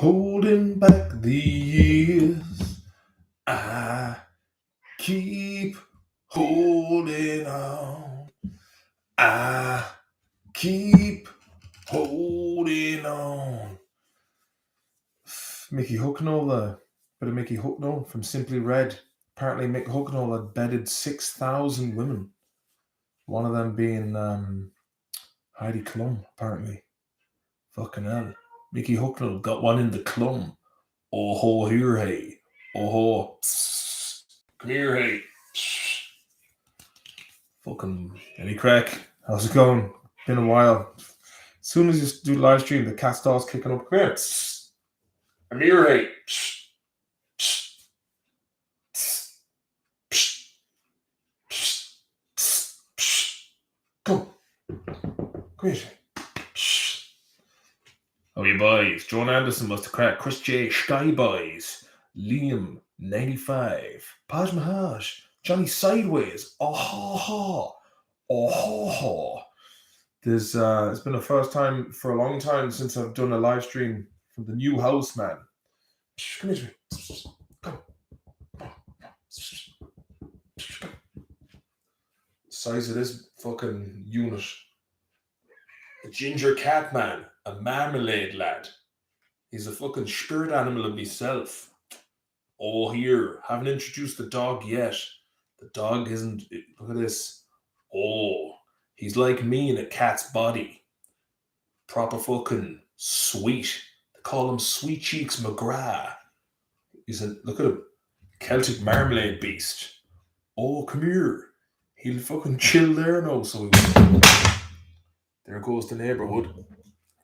Holding back the years, I keep holding on. I keep holding on. Mickey Hucknall there. Bit of Mickey Hucknall from Simply Red. Apparently Mick Hucknall had bedded 6,000 women. One of them being Heidi Klum, apparently. Fucking hell. Mickey Hucknall got one in the Klum. Oh ho, here, hey. Oh ho. Come here, hey. Fucking any crack. How's it going? Been a while. As soon as you do live stream, the cat starts kicking up. Come here. I'm here, hey. Come. Come here. Oh, you boys. John Anderson must have cracked. Chris J. Sky Boys. Liam, 95. Paj Mahaj. Johnny Sideways. Oh, ha, ha. Oh, ha, ha. There's it's been the first time for a long time since I've done a live stream from the new house, man. Come here. Come. Size of this fucking unit. A ginger cat man, a marmalade lad. He's a fucking spirit animal of himself. Oh, here, haven't introduced the dog yet. The dog isn't. Look at this. Oh, he's like me in a cat's body. Proper fucking sweet. They call him Sweet Cheeks McGrath. He's a look at him, Celtic marmalade beast. Oh, come here. He'll fucking chill there now. So there goes the neighbourhood.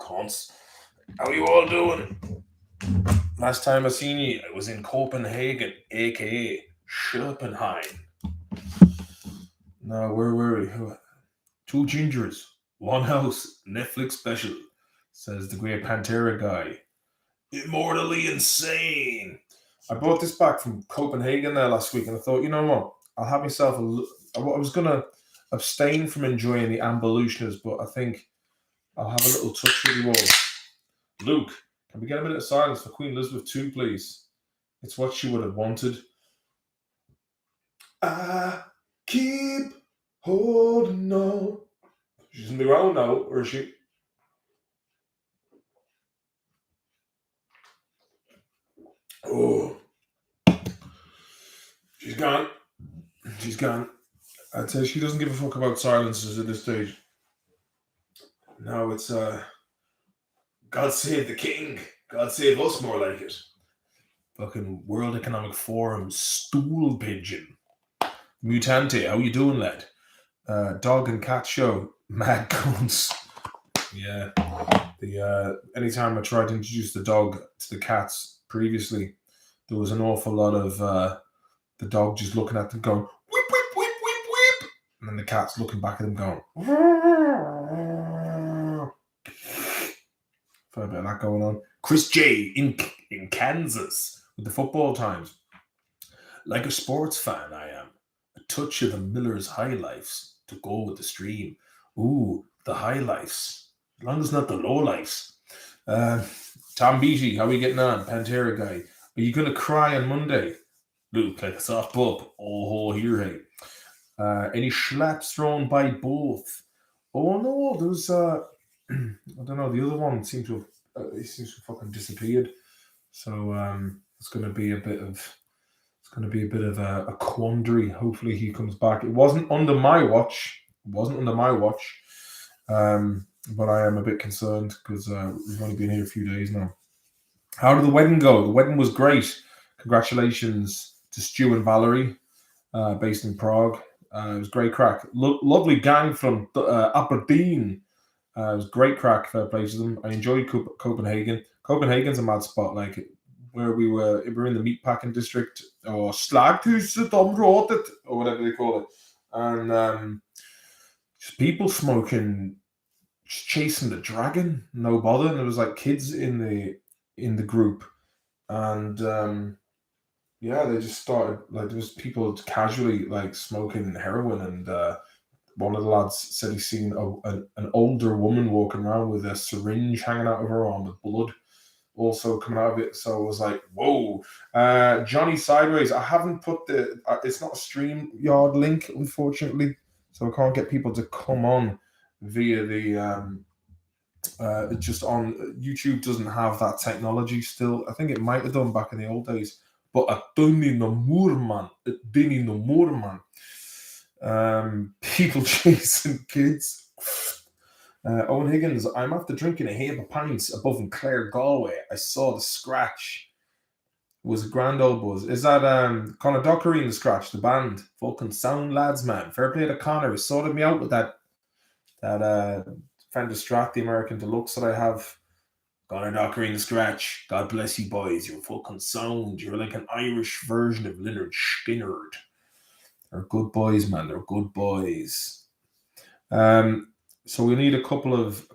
Cunce. How you all doing? Last time I seen you, I was in Copenhagen, aka Schopenheim. No, where were we? 2 gingers, 1 house, Netflix special, says the great Pantera guy. Immortally insane. I brought this back from Copenhagen there last week, and I thought, you know what? I'll have myself I was going to abstain from enjoying the Ambelutioners, but I think I'll have a little touch with you all. Luke, can we get a minute of silence for Queen Elizabeth II, please? It's what she would have wanted. I keep holding on. She's in the ground now, or is she? Oh. She's gone. She's gone. I'd say she doesn't give a fuck about silences at this stage. No, it's God save the king. God save us, more like it. Fucking World Economic Forum stool pigeon. Mutante, how you doing, lad? Dog and cat show, mad Cunce. Yeah. Anytime I tried to introduce the dog to the cats previously, there was an awful lot of the dog just looking at them going, whip, whip, whip, whip, whip. And then the cat's looking back at them going, fair bit of that going on. Chris J in Kansas with the football times. Like a sports fan, I am. A touch of the Miller's high lifes to go with the stream. Ooh, the high lifes. As long as not the low lifes. Tom Beatty, how are we getting on? Pantera guy. Are you going to cry on Monday? Luke, like a soft pup. Oh, here, hey. Any slaps thrown by both? Oh, no, there was, I don't know, the other one seems to have fucking disappeared. So it's going to be a bit of a quandary. Hopefully he comes back. It wasn't under my watch. But I am a bit concerned because we've only been here a few days now. How did the wedding go? The wedding was great. Congratulations to Stu and Valerie, based in Prague. It was great crack. Lovely gang from Aberdeen. It was great crack. Fair play to them. I enjoyed Copenhagen. Copenhagen's a mad spot. Like where we were in the meatpacking district or Slaghuset området or whatever they call it, and just people smoking, just chasing the dragon, no bother. And there was like kids in the group, and yeah, they just started like there was people casually like smoking heroin, and one of the lads said he's seen an older woman walking around with a syringe hanging out of her arm with blood. also coming out of it. So I was like, whoa. Johnny Sideways, I haven't put it's not a StreamYard link, unfortunately. So I can't get people to come on via the just on YouTube doesn't have that technology still. I think it might have done back in the old days. But I don't need no more, man. It didn't need no more, man. People chasing kids. Owen Higgins, I'm after drinking a heap of pints above in Clare, Galway. I saw the scratch. It was a grand old buzz. Is that Conor Dockery in the scratch, the band? Fucking sound lads, man. Fair play to Conor. He sorted me out with that Fender Strat, the American Deluxe that I have. Conor Dockery in the scratch. God bless you, boys. You're fucking sound. You're like an Irish version of Leonard Skinner. They're good boys, man. They're good boys. So we need a couple of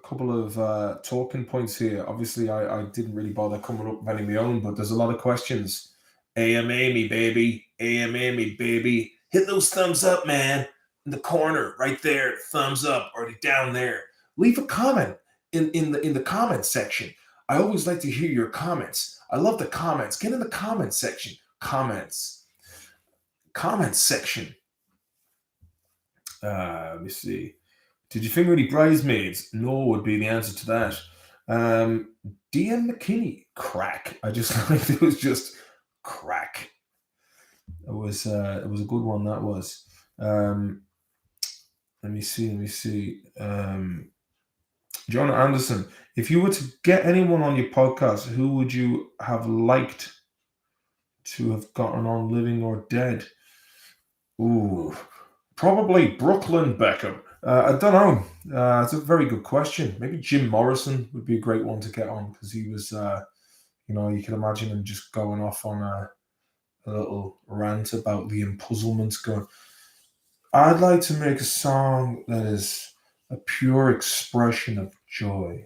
talking points here. Obviously, I didn't really bother coming up with any of my own, but there's a lot of questions. AMA me, baby. AMA me, baby. Hit those thumbs up, man. In the corner, right there. Thumbs up, or down there. Leave a comment in the comment section. I always like to hear your comments. I love the comments. Get in the comment section. Comments section. Let me see. Did you finger any bridesmaids? No would be the answer to that. DM McKinney, crack. I just like it was just crack. It was a good one. That was. Let me see. John Anderson, if you were to get anyone on your podcast, who would you have liked to have gotten on, living or dead? Ooh, probably Brooklyn Beckham. I don't know. It's a very good question. Maybe Jim Morrison would be a great one to get on because he was, you can imagine him just going off on a little rant about the empuzzlements going. I'd like to make a song that is a pure expression of joy.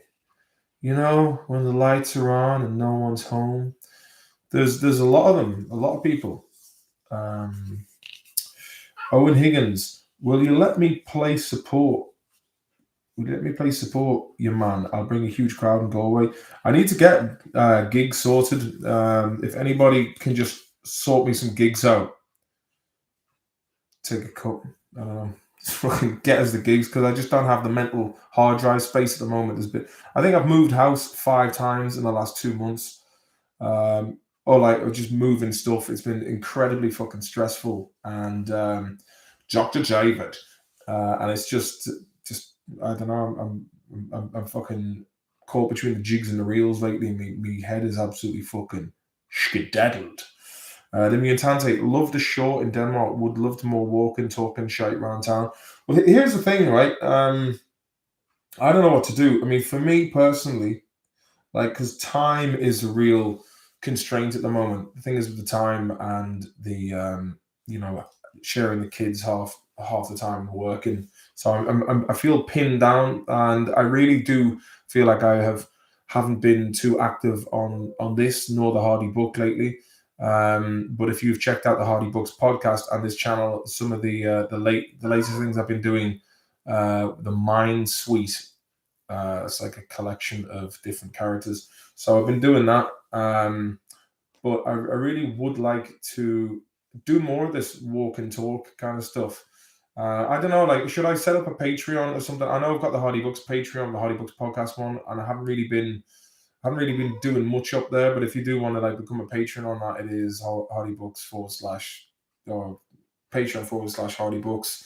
You know, when the lights are on and no one's home. There's a lot of them, a lot of people. Owen Higgins, will you let me play support? Will you let me play support, your man? I'll bring a huge crowd in Galway. I need to get gigs sorted. If anybody can just sort me some gigs out, take a cut. I don't know. Fucking get us the gigs because I just don't have the mental hard drive space at the moment. I think I've moved house 5 times in the last 2 months. Or like just moving stuff. It's been incredibly fucking stressful and Dr. Javid. And it's just I don't know. I'm fucking caught between the jigs and the reels lately. My head is absolutely fucking skedaddled. Damian Tante, love the show in Denmark. Would love to more walking, talking shite around town. Well, here's the thing, right? I don't know what to do. I mean, for me personally, like, because time is a real constraint at the moment. The thing is with the time and the sharing the kids half the time working. So I feel pinned down, and I really do feel like I haven't been too active on this nor the Hardy Book lately. But if you've checked out the Hardy Books podcast and this channel, some of the latest things I've been doing, the Mind Suite. It's like a collection of different characters. So I've been doing that. But I really would like to do more of this walk and talk kind of stuff. I don't know, like, should I set up a Patreon or something? I know I've got the Hardy Books Patreon, the Hardy Books podcast one, and I haven't really been doing much up there. But if you do want to like become a patron on that, it is Hardy Books / or Patreon / Hardy Books.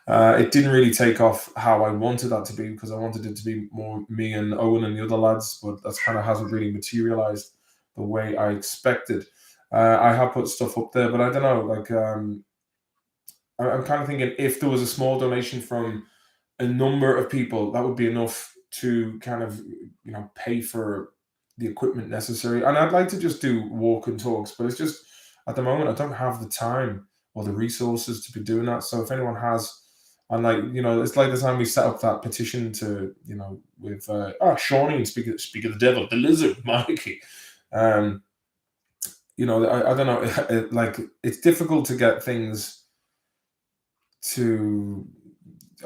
It didn't really take off how I wanted that to be because I wanted it to be more me and Owen and the other lads, but that kind of hasn't really materialized the way I expected. I have put stuff up there, but I don't know. Like, I'm kind of thinking if there was a small donation from a number of people, that would be enough to kind of, pay for the equipment necessary. And I'd like to just do walk and talks, but it's just at the moment I don't have the time or the resources to be doing that. So if anyone has, and like, it's like the time we set up that petition to, with Shawnee and speak of the devil, the lizard, Mikey. I don't know, like it's difficult to get things to,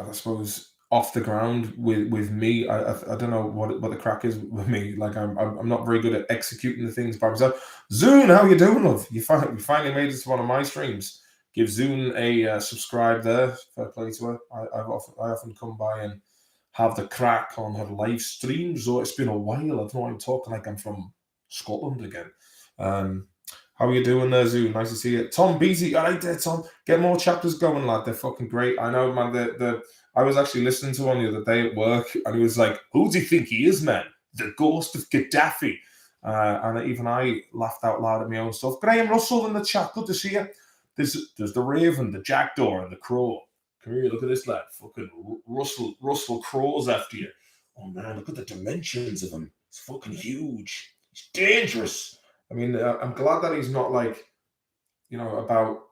I suppose, off the ground with me. I don't know what the crack is with me. Like I'm not very good at executing the things by myself. Zune, how you doing, love? You finally made it to one of my streams. Give Zune a subscribe there. Fair play to her. I often come by and have the crack on her live streams. So it's been a while. I don't know. I'm talking like I'm from Scotland again. How are you doing there, Zune? Nice to see you. Tom Beatty, all right there, Tom. Get more chapters going, lad. They're fucking great. I know, man. I was actually listening to one the other day at work, and he was like, "Who do you think he is, man? The ghost of Gaddafi." And even I laughed out loud at my own stuff. Graham Russell in the chat. Good to see you. There's the Raven, the Jackdaw, and the Crow. Come here, look at this lad. Fucking Russell Crowe's after you. Oh man, look at the dimensions of him. It's fucking huge. He's dangerous. I mean, I'm glad that he's not like, about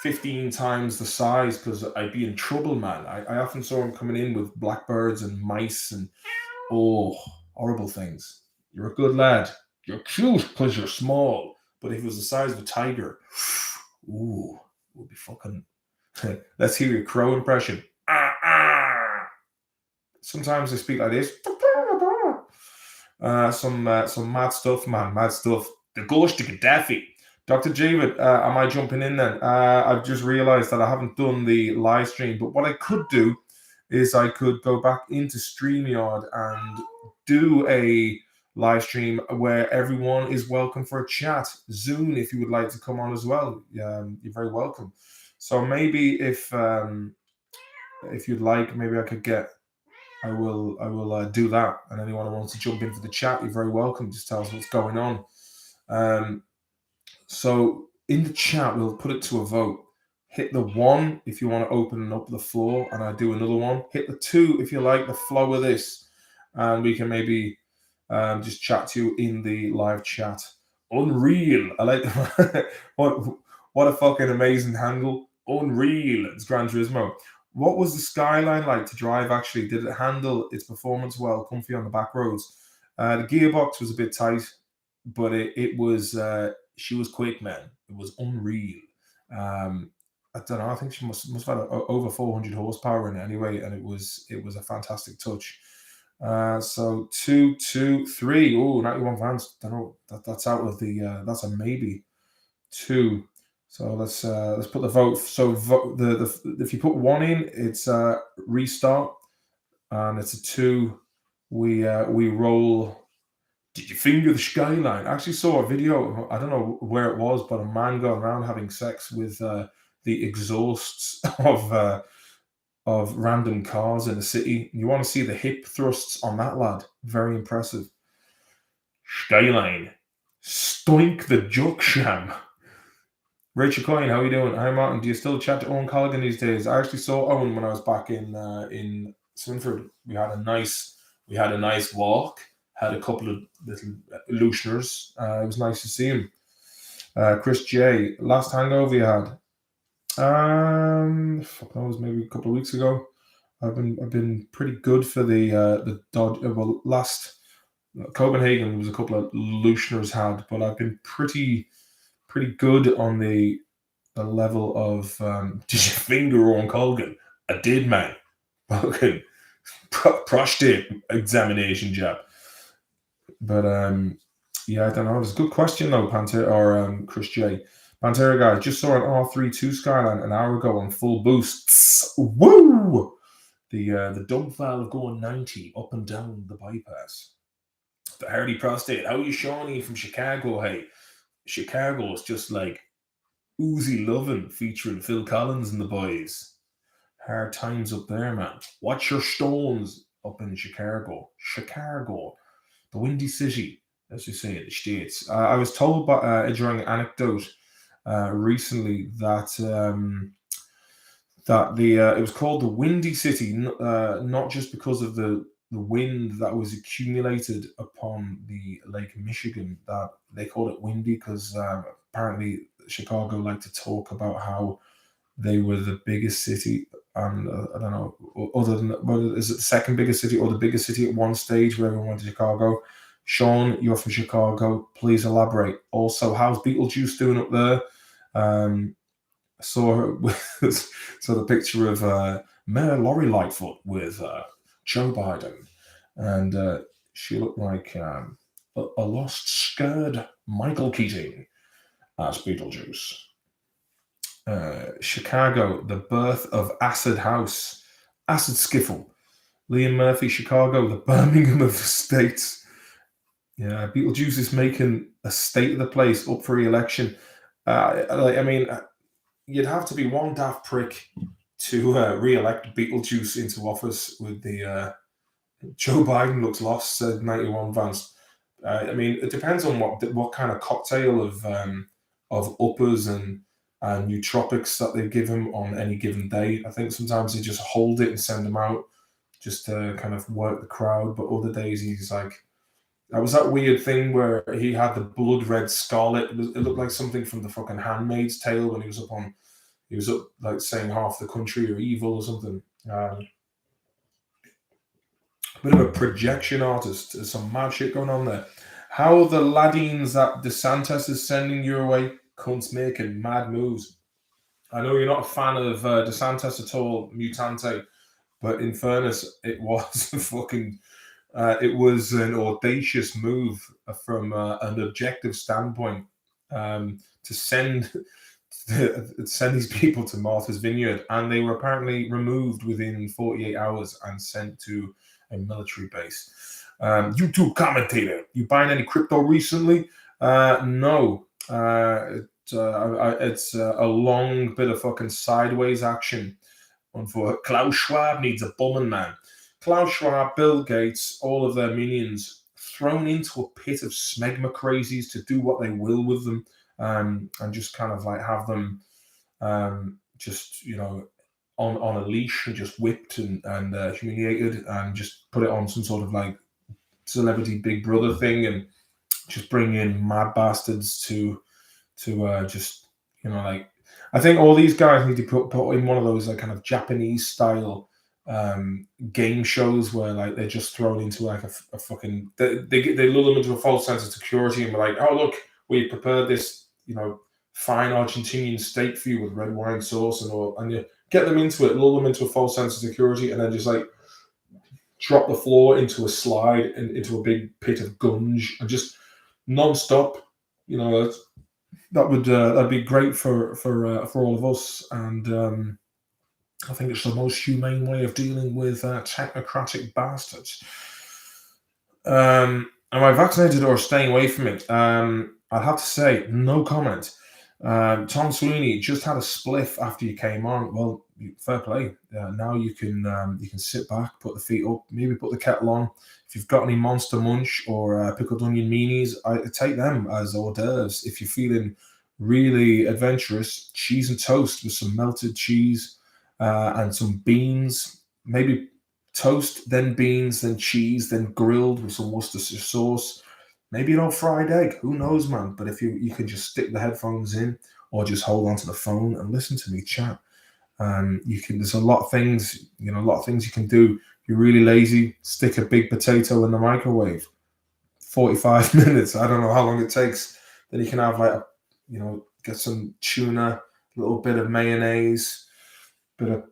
15 times the size, because I'd be in trouble, man. I often saw him coming in with blackbirds and mice and, horrible things. You're a good lad. You're cute because you're small. But if he was the size of a tiger, it would be fucking... Let's hear your crow impression. Sometimes I speak like this. Some mad stuff, man. Mad stuff. The ghost of Gaddafi. Dr. Javid, am I jumping in then? I've just realized that I haven't done the live stream, but what I could do is I could go back into StreamYard and do a live stream where everyone is welcome for a chat. Zune, if you would like to come on as well, you're very welcome. So maybe if you'd like, maybe I will do that. And anyone who wants to jump in for the chat, you're very welcome. Just tell us what's going on. So in the chat, we'll put it to a vote. Hit the 1 if you want to open up the floor, and I do another one. Hit the 2 if you like the flow of this, and we can maybe just chat to you in the live chat. Unreal. I like what a fucking amazing handle. Unreal. It's Gran Turismo. What was the Skyline like to drive, actually? Did it handle its performance well, comfy on the back roads? The gearbox was a bit tight, but it was... she was quick, man. It was unreal. I don't know. I think she must have had over 400 horsepower in it anyway, and it was a fantastic touch. So 2, 2, 3. Oh, 91 fans. Don't know. That's out of the. That's a maybe. 2. So let's put the vote. So if you put 1 in, it's restart, and it's a 2. We roll. Did you finger the Skyline? I actually saw a video, I don't know where it was, but a man going around having sex with the exhausts of random cars in the city. You want to see the hip thrusts on that lad. Very impressive. Skyline. Stoink the Jucksham. Rachel Coyne, how are you doing? Hi, Martin. Do you still chat to Owen Colligan these days? I actually saw Owen when I was back in Swinford. We had a nice walk. Had a couple of little looseners. It was nice to see him. Chris J. Last hangover you had? Fuck knows, maybe a couple of weeks ago. I've been pretty good for the Dodge. Well, last Copenhagen was a couple of looseners had, but I've been pretty good on the level of. Did you finger on Colgan? I did, man. Fucking prostate examination job. But yeah, I don't know. It's a good question though, Panther or Chris J. Pantera guy, just saw an R32 Skyline an hour ago on full boosts. Woo! The dump valve going 90 up and down the bypass. The Hardy Prostate. How are you, Shawnee from Chicago? Hey, Chicago is just like oozy loving, featuring Phil Collins and the boys. Hard times up there, man. Watch your stones up in Chicago. The Windy City, as you say in the States. I was told during an anecdote recently that it was called the Windy City, not just because of the wind that was accumulated upon the Lake Michigan, that they called it windy because apparently Chicago liked to talk about how they were the biggest city, and I don't know, other than whether is it the second biggest city or the biggest city at one stage where everyone went to Chicago. Sean, you're from Chicago. Please elaborate. Also, how's Beetlejuice doing up there? Saw the picture of Mayor Lori Lightfoot with Joe Biden. And she looked like a lost, scared Michael Keating as Beetlejuice. Chicago, the birth of Acid House, Acid Skiffle. Liam Murphy, Chicago, the Birmingham of the States. Yeah, Beetlejuice is making a state of the place up for re-election. I mean, you'd have to be one daft prick to re-elect Beetlejuice into office with the Joe Biden looks lost, said 91 Vance. I mean, it depends on what kind of cocktail of uppers and nootropics that they give him on any given day. I think sometimes they just hold it and send him out just to kind of work the crowd. But other days he's like, that was that weird thing where he had the blood red scarlet. It looked like something from the fucking Handmaid's Tale when he was up like saying half the country are evil or something. Bit of a projection artist. There's some mad shit going on there. How are the ladines that DeSantis is sending your way? Cunce making mad moves. I know you're not a fan of DeSantis at all, Mutante, but in fairness, it was fucking. It was an audacious move from an objective standpoint to send these people to Martha's Vineyard, and they were apparently removed within 48 hours and sent to a military base. YouTube commentator, you buying any crypto recently? No. It's a long bit of fucking sideways action. For Klaus Schwab needs a bumming, man. Klaus Schwab, Bill Gates, all of their minions thrown into a pit of smegma crazies to do what they will with them, and just kind of like have them just, on a leash and just whipped and humiliated, and just put it on some sort of like celebrity Big Brother thing, and just bring in mad bastards to just, like, I think all these guys need to put in one of those like kind of Japanese style game shows where like they're just thrown into like a fucking they lull them into a false sense of security and be like, oh look, we prepared this fine Argentinian steak for you with red wine sauce and all, and you get them into it, lull them into a false sense of security, and then just like drop the floor into a slide and into a big pit of gunge and just non-stop. That'd be great for all of us, and I think it's the most humane way of dealing with technocratic bastards. Am I vaccinated or staying away from it? I'd have to say no comment. Tom Sweeney just had a spliff after you came on. Well, fair play. Now you can sit back, put the feet up, maybe put the kettle on. If you've got any Monster Munch or pickled onion meanies, I take them as hors d'oeuvres. If you're feeling really adventurous, cheese and toast with some melted cheese and some beans, maybe toast, then beans, then cheese, then grilled with some Worcestershire sauce. Maybe an old fried egg. Who knows, man? But if you can just stick the headphones in or just hold onto the phone and listen to me chat. There's a lot of things, you can do. If you're really lazy, stick a big potato in the microwave. 45 minutes. I don't know how long it takes. Then you can have get some tuna, a little bit of mayonnaise, bit of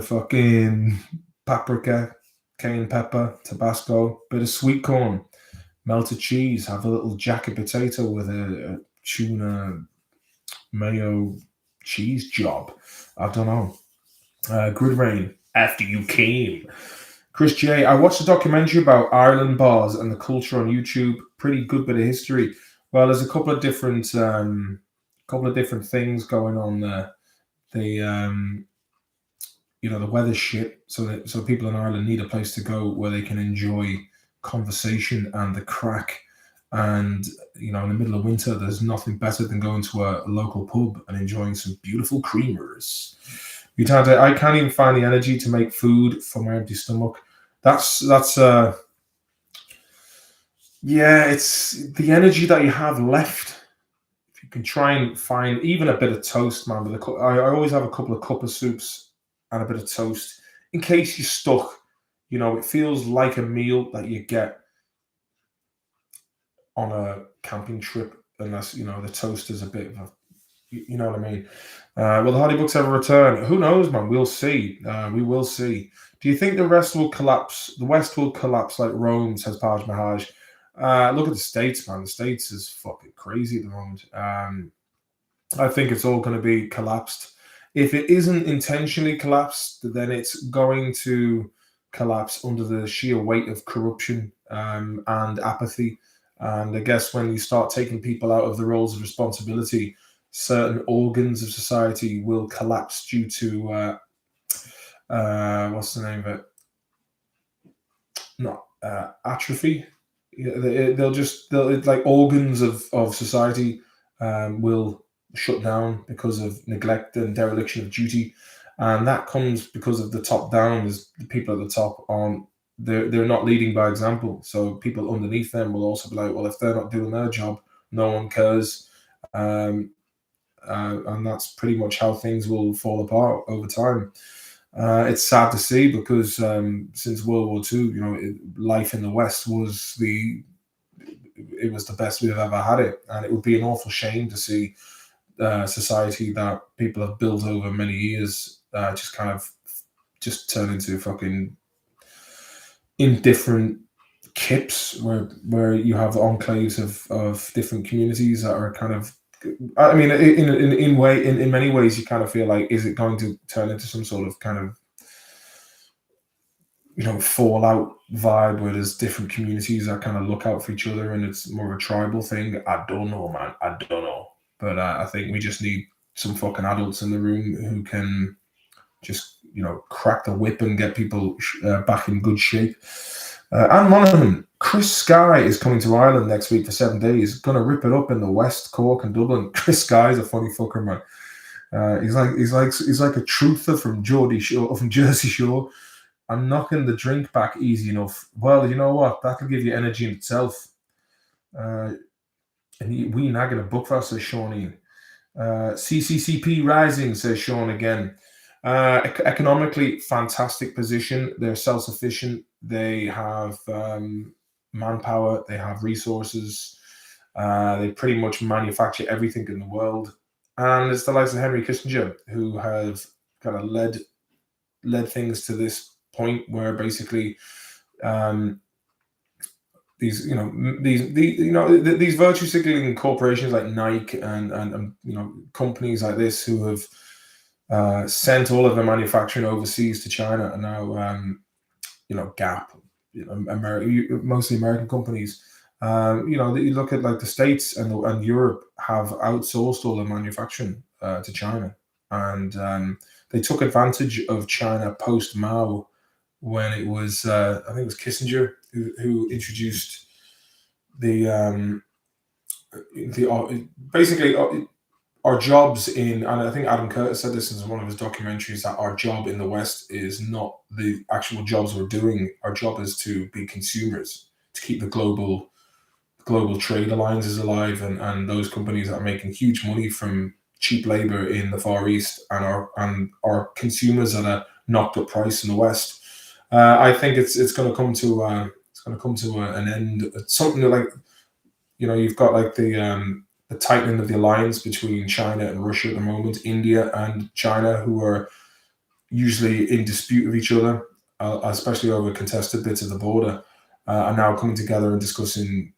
fucking paprika, cayenne pepper, Tabasco, bit of sweet corn, melted cheese, have a little jacket potato with a tuna mayo cheese job. I don't know. Grid Rain, after you came. Chris J, I watched a documentary about Ireland bars and the culture on YouTube. Pretty good bit of history. Well, there's a couple of different things going on there. The weather's shit, so people in Ireland need a place to go where they can enjoy conversation and the crack. And in the middle of winter, there's nothing better than going to a local pub and enjoying some beautiful creamers. I can't even find the energy to make food for my empty stomach. That's it's the energy that you have left. If you can try and find even a bit of toast, man. I always have a couple of cup of soups and a bit of toast in case you're stuck. It feels like a meal that you get on a camping trip, unless the toast is a bit of You know what I mean? Will the Hardy Bucks ever return? Who knows, man? We'll see. We will see. Do you think the rest will collapse? The West will collapse like Rome, says Paj Mahaj. Look at the States, man. The States is fucking crazy at the moment. I think it's all going to be collapsed. If it isn't intentionally collapsed, then it's going to collapse under the sheer weight of corruption and apathy. And I guess when you start taking people out of the roles of responsibility, certain organs of society will collapse due to what's the name of it? Not atrophy. They'll like organs of society will shut down because of neglect and dereliction of duty, and that comes because of the top down. Is the people at the top aren't they're not leading by example, so people underneath them will also be like, well, if they're not doing their job, no one cares. And that's pretty much how things will fall apart over time. It's sad to see because since World War II, life in the West was the best we've ever had it, and it would be an awful shame to see society that people have built over many years just turn into fucking indifferent kips where you have enclaves of different communities that are kind of. I mean, in many ways, you kind of feel like, is it going to turn into some sort of kind of, fallout vibe where there's different communities that kind of look out for each other and it's more of a tribal thing? I don't know, man. I don't know. But I think we just need some fucking adults in the room who can just, crack the whip and get people back in good shape. And Monaghan, Chris Sky is coming to Ireland next week for 7 days. Gonna rip it up in the West, Cork, and Dublin. Chris Sky is a funny fucker, man. He's like a truther from Jersey Shore. I'm knocking the drink back easy enough. Well, you know what? That'll give you energy in itself. And we nagging a book for us, says Shawnee. CCCP rising, says Sean again. Economically, fantastic position. They're self-sufficient. They have manpower. They have resources. They pretty much manufacture everything in the world. And it's the likes of Henry Kissinger who have kind of led things to this point where basically these virtue signaling corporations like Nike and companies like this who have sent all of their manufacturing overseas to China, and now Gap, mostly American companies. You look at like the States and Europe have outsourced all their manufacturing to China, and they took advantage of China post Mao when it was I think it was Kissinger who introduced basically our jobs and I think Adam Curtis said this in one of his documentaries, that our job in the West is not the actual jobs we're doing. Our job is to be consumers, to keep the global trade alliances alive, and those companies that are making huge money from cheap labor in the Far East and our consumers at a knocked up price in the West. I think it's going to come to an end. Something like you've got like the tightening of the alliance between China and Russia at the moment. India and China, who are usually in dispute with each other, especially over contested bits of the border, are now coming together and discussing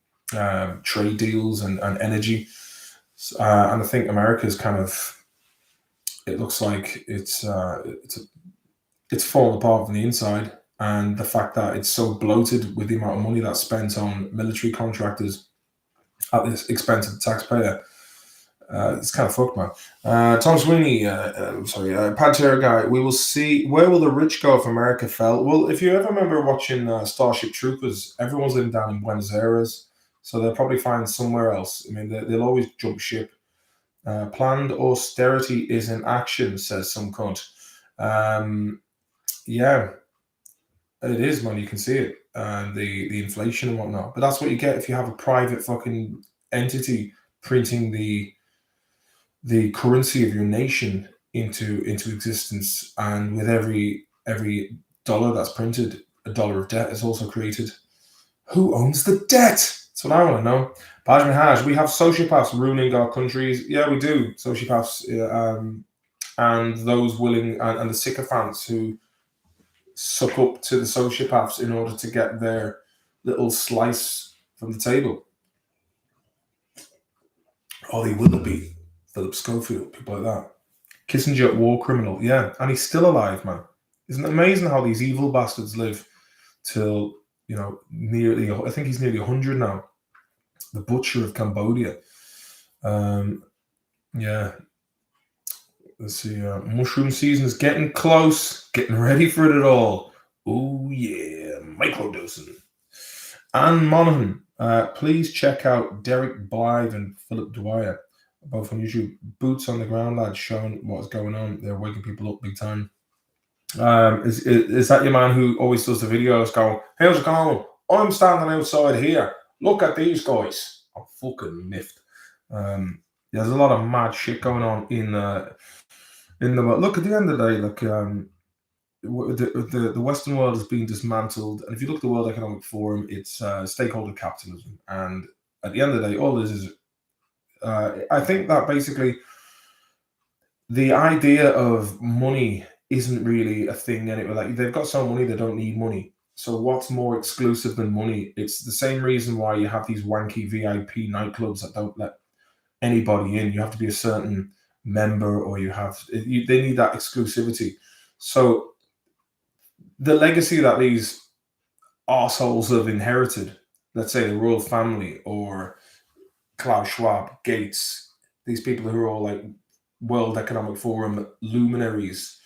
trade deals and energy. And I think America's it looks like it's fallen apart from the inside. And the fact that it's so bloated with the amount of money that's spent on military contractors at the expense of the taxpayer, it's kind of fucked, man. Tom Sweeney, Pantera guy, we will see. Where will the rich go if America fell? Well, if you ever remember watching Starship Troopers, everyone's living down in Buenos Aires, so they'll probably find somewhere else. I mean, they'll always jump ship. Planned austerity is in action, says some cunt. Yeah, it is, man. You can see it, the inflation and whatnot. But that's what you get if you have a private fucking entity printing the currency of your nation into existence, and with every dollar that's printed, a dollar of debt is also created. Who owns the debt? It's That's what I want to know. Baj Mahaj, we have sociopaths ruling our countries. Yeah, we do. Sociopaths, and those willing and the sycophants who suck up to the sociopaths in order to get their little slice from the table. Ollie Willoughby, Philip Schofield, people like that. Kissinger, war criminal, yeah, and he's still alive, man. Isn't it amazing how these evil bastards live till, nearly, I think he's nearly 100 now. The butcher of Cambodia. Yeah. Let's see. Mushroom season is getting close. Getting ready for it all. Oh, yeah. Microdosing. Anne Monaghan. Please check out Derek Blythe and Philip Dwyer, both on YouTube. Boots on the ground, lads, showing what's going on. They're waking people up big time. Is that your man who always does the videos going, how's it going? I'm standing outside here. Look at these guys. I'm fucking miffed. There's a lot of mad shit going on in the world. Look, at the end of the day, the Western world is being dismantled. And if you look at the World Economic Forum, it's stakeholder capitalism. And at the end of the day, all this is, I think that basically the idea of money isn't really a thing anyway. Like, they've got so money, they don't need money. So what's more exclusive than money? It's the same reason why you have these wanky VIP nightclubs that don't let anybody in. You have to be a certain member, or they need that exclusivity. So the legacy that these arseholes have inherited, let's say the royal family or Klaus Schwab, Gates, these people who are all like World Economic Forum luminaries,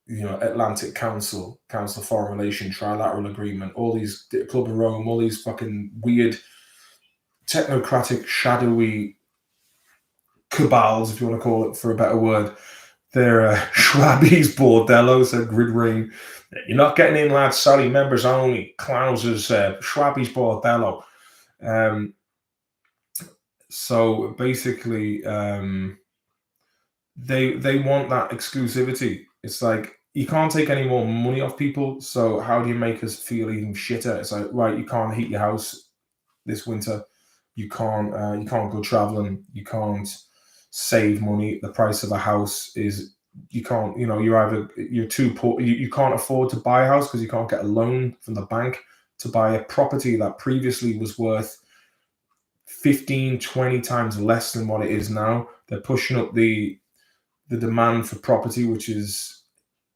Atlantic Council, Council of Foreign Relations, Trilateral Agreement, all these, Club of Rome, all these fucking weird technocratic, shadowy cabals, if you want to call it for a better word. They're Schwabi's bordello, said Grid Ring. You're not getting in, lads. Sorry, members only. Klaus's Schwabi's bordello. So basically, they want that exclusivity. It's like, you can't take any more money off people, so how do you make us feel even shitter? It's like, right, you can't heat your house this winter. You can't go traveling. You can't save money. The price of a house is, you can't, you're too poor. You can't afford to buy a house because you can't get a loan from the bank to buy a property that previously was worth 15, 20 times less than what it is now. They're pushing up the demand for property, which is,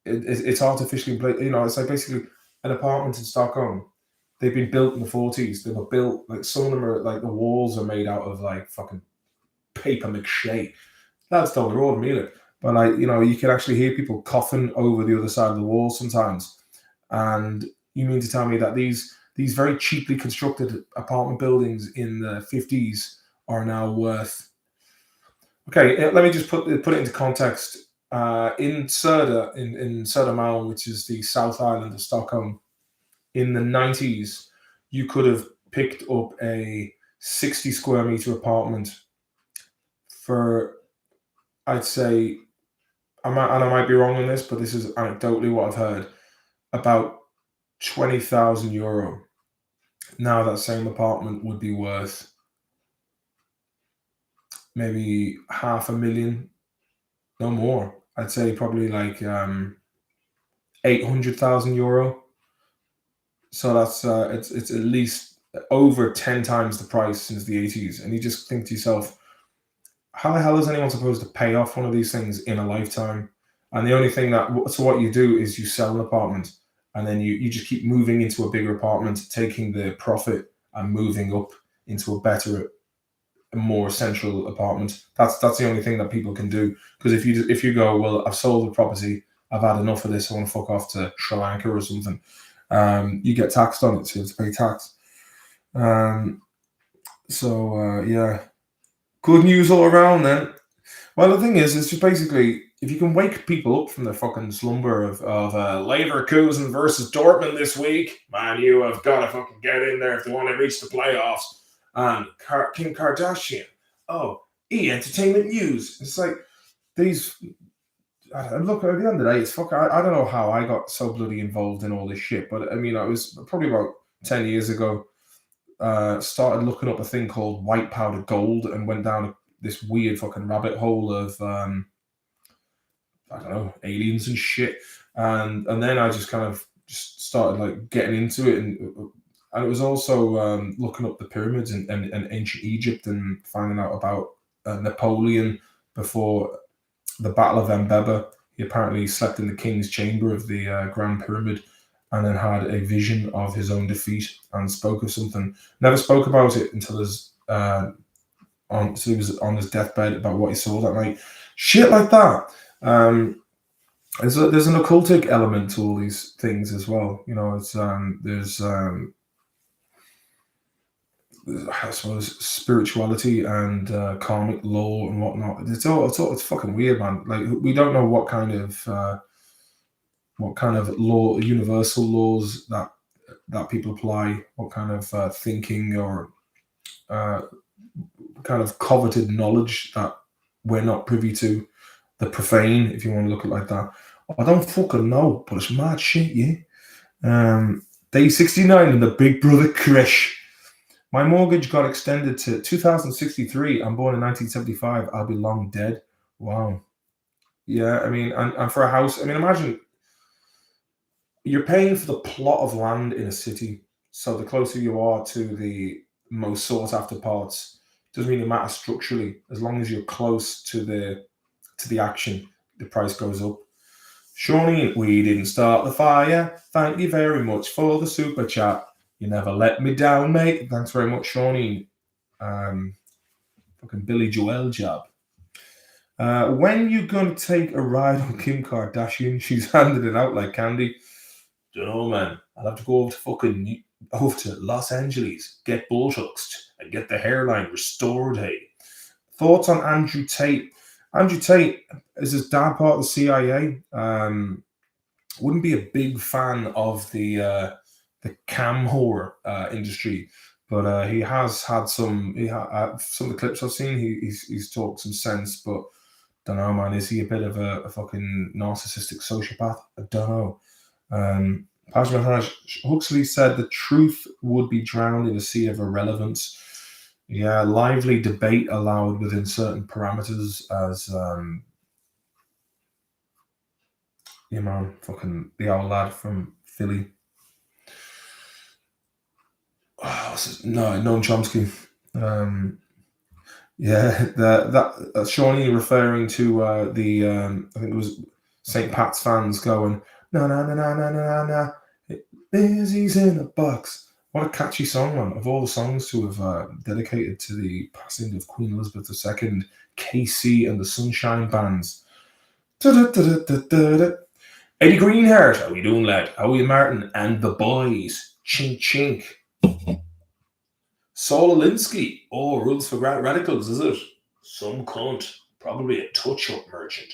it's artificially, it's like basically an apartment in Stockholm. They've been built in the 40s. They were built, like, some of them are like, the walls are made out of like fucking paper mache. That's down the road, really. But you can actually hear people coughing over the other side of the wall sometimes. And you mean to tell me that these very cheaply constructed apartment buildings in the 50s are now worth? Okay, let me just put it into context. In Söder, in Södermalm, which is the South Island of Stockholm, in the 90s, you could have picked up a 60 square meter apartment for, I'd say, I might be wrong on this, but this is anecdotally what I've heard, about €20,000. Now that same apartment would be worth maybe €500,000, no more. I'd say probably like €800,000. So that's it's at least over 10 times the price since the 80s. And you just think to yourself, how the hell is anyone supposed to pay off one of these things in a lifetime? And the only thing so what you do is you sell an apartment, and then you just keep moving into a bigger apartment, taking the profit and moving up into a better, a more central apartment. That's the only thing that people can do. Because if you go, well, I've sold the property, I've had enough of this, I want to fuck off to Sri Lanka or something, you get taxed on it, so you have to pay tax. Yeah, good news all around then. Well, the thing is, it's just basically, if you can wake people up from their fucking slumber of Leverkusen versus Dortmund this week, man, you have got to fucking get in there if they want to reach the playoffs. And Kim Kardashian, E! Entertainment News. It's like, these, look, at the end of the day, it's I don't know how I got so bloody involved in all this shit, but I mean, it was probably about 10 years ago. started looking up a thing called white powder gold and went down this weird fucking rabbit hole of I don't know, aliens and shit. And then I just kind of just started like getting into it, and it was also looking up the pyramids and ancient Egypt and finding out about Napoleon before the Battle of Mbaba. He apparently slept in the king's chamber of the Grand Pyramid, and then had a vision of his own defeat and spoke of something. Never spoke about it until he was on his deathbed about what he saw that night. Shit like that. There's an occultic element to all these things as well. You know, it's there's I suppose spirituality and karmic law and whatnot. It's fucking weird, man. Like, we don't know what kind of law, universal laws that people apply, what kind of thinking or kind of coveted knowledge that we're not privy to, the profane, if you want to look at it like that. I don't fucking know, but it's mad shit, yeah. Day 69 in the Big Brother crash. My mortgage got extended to 2063. I'm born in 1975. I'll be long dead. Wow. Yeah, I mean, and for a house, I mean, imagine you're paying for the plot of land in a city. So the closer you are to the most sought after parts, doesn't really matter structurally. As long as you're close to the action, the price goes up. Shawnee, we didn't start the fire. Thank you very much for the super chat. You never let me down, mate. Thanks very much, Shawnee. Fucking Billy Joel job. When you gonna take a ride on Kim Kardashian? She's handed it out like candy. Don't know, man. I'll have to go over to Los Angeles, get Botoxed, and get the hairline restored. Hey, thoughts on Andrew Tate? Andrew Tate is his dad part of the CIA. Wouldn't be a big fan of the cam whore industry, but he has had some. Some of the clips I've seen, he's talked some sense, but don't know, man. Is he a bit of a fucking narcissistic sociopath? I don't know. Huxley said the truth would be drowned in a sea of irrelevance. Yeah, lively debate allowed within certain parameters as yeah, man, fucking the old lad from Philly. Noam Chomsky. Yeah, that Shawnee referring to I think it was St. Pat's fans going, no, Lizzie's in a box. What a catchy song, man. Of all the songs to have dedicated to the passing of Queen Elizabeth II, KC and the Sunshine Bands. Eddie Greenheart, how you doing, lad? How are you, Martin? And the boys. Chink, chink. Saul Alinsky. Oh, rules for radicals, is it? Some cunt. Probably a touch-up merchant.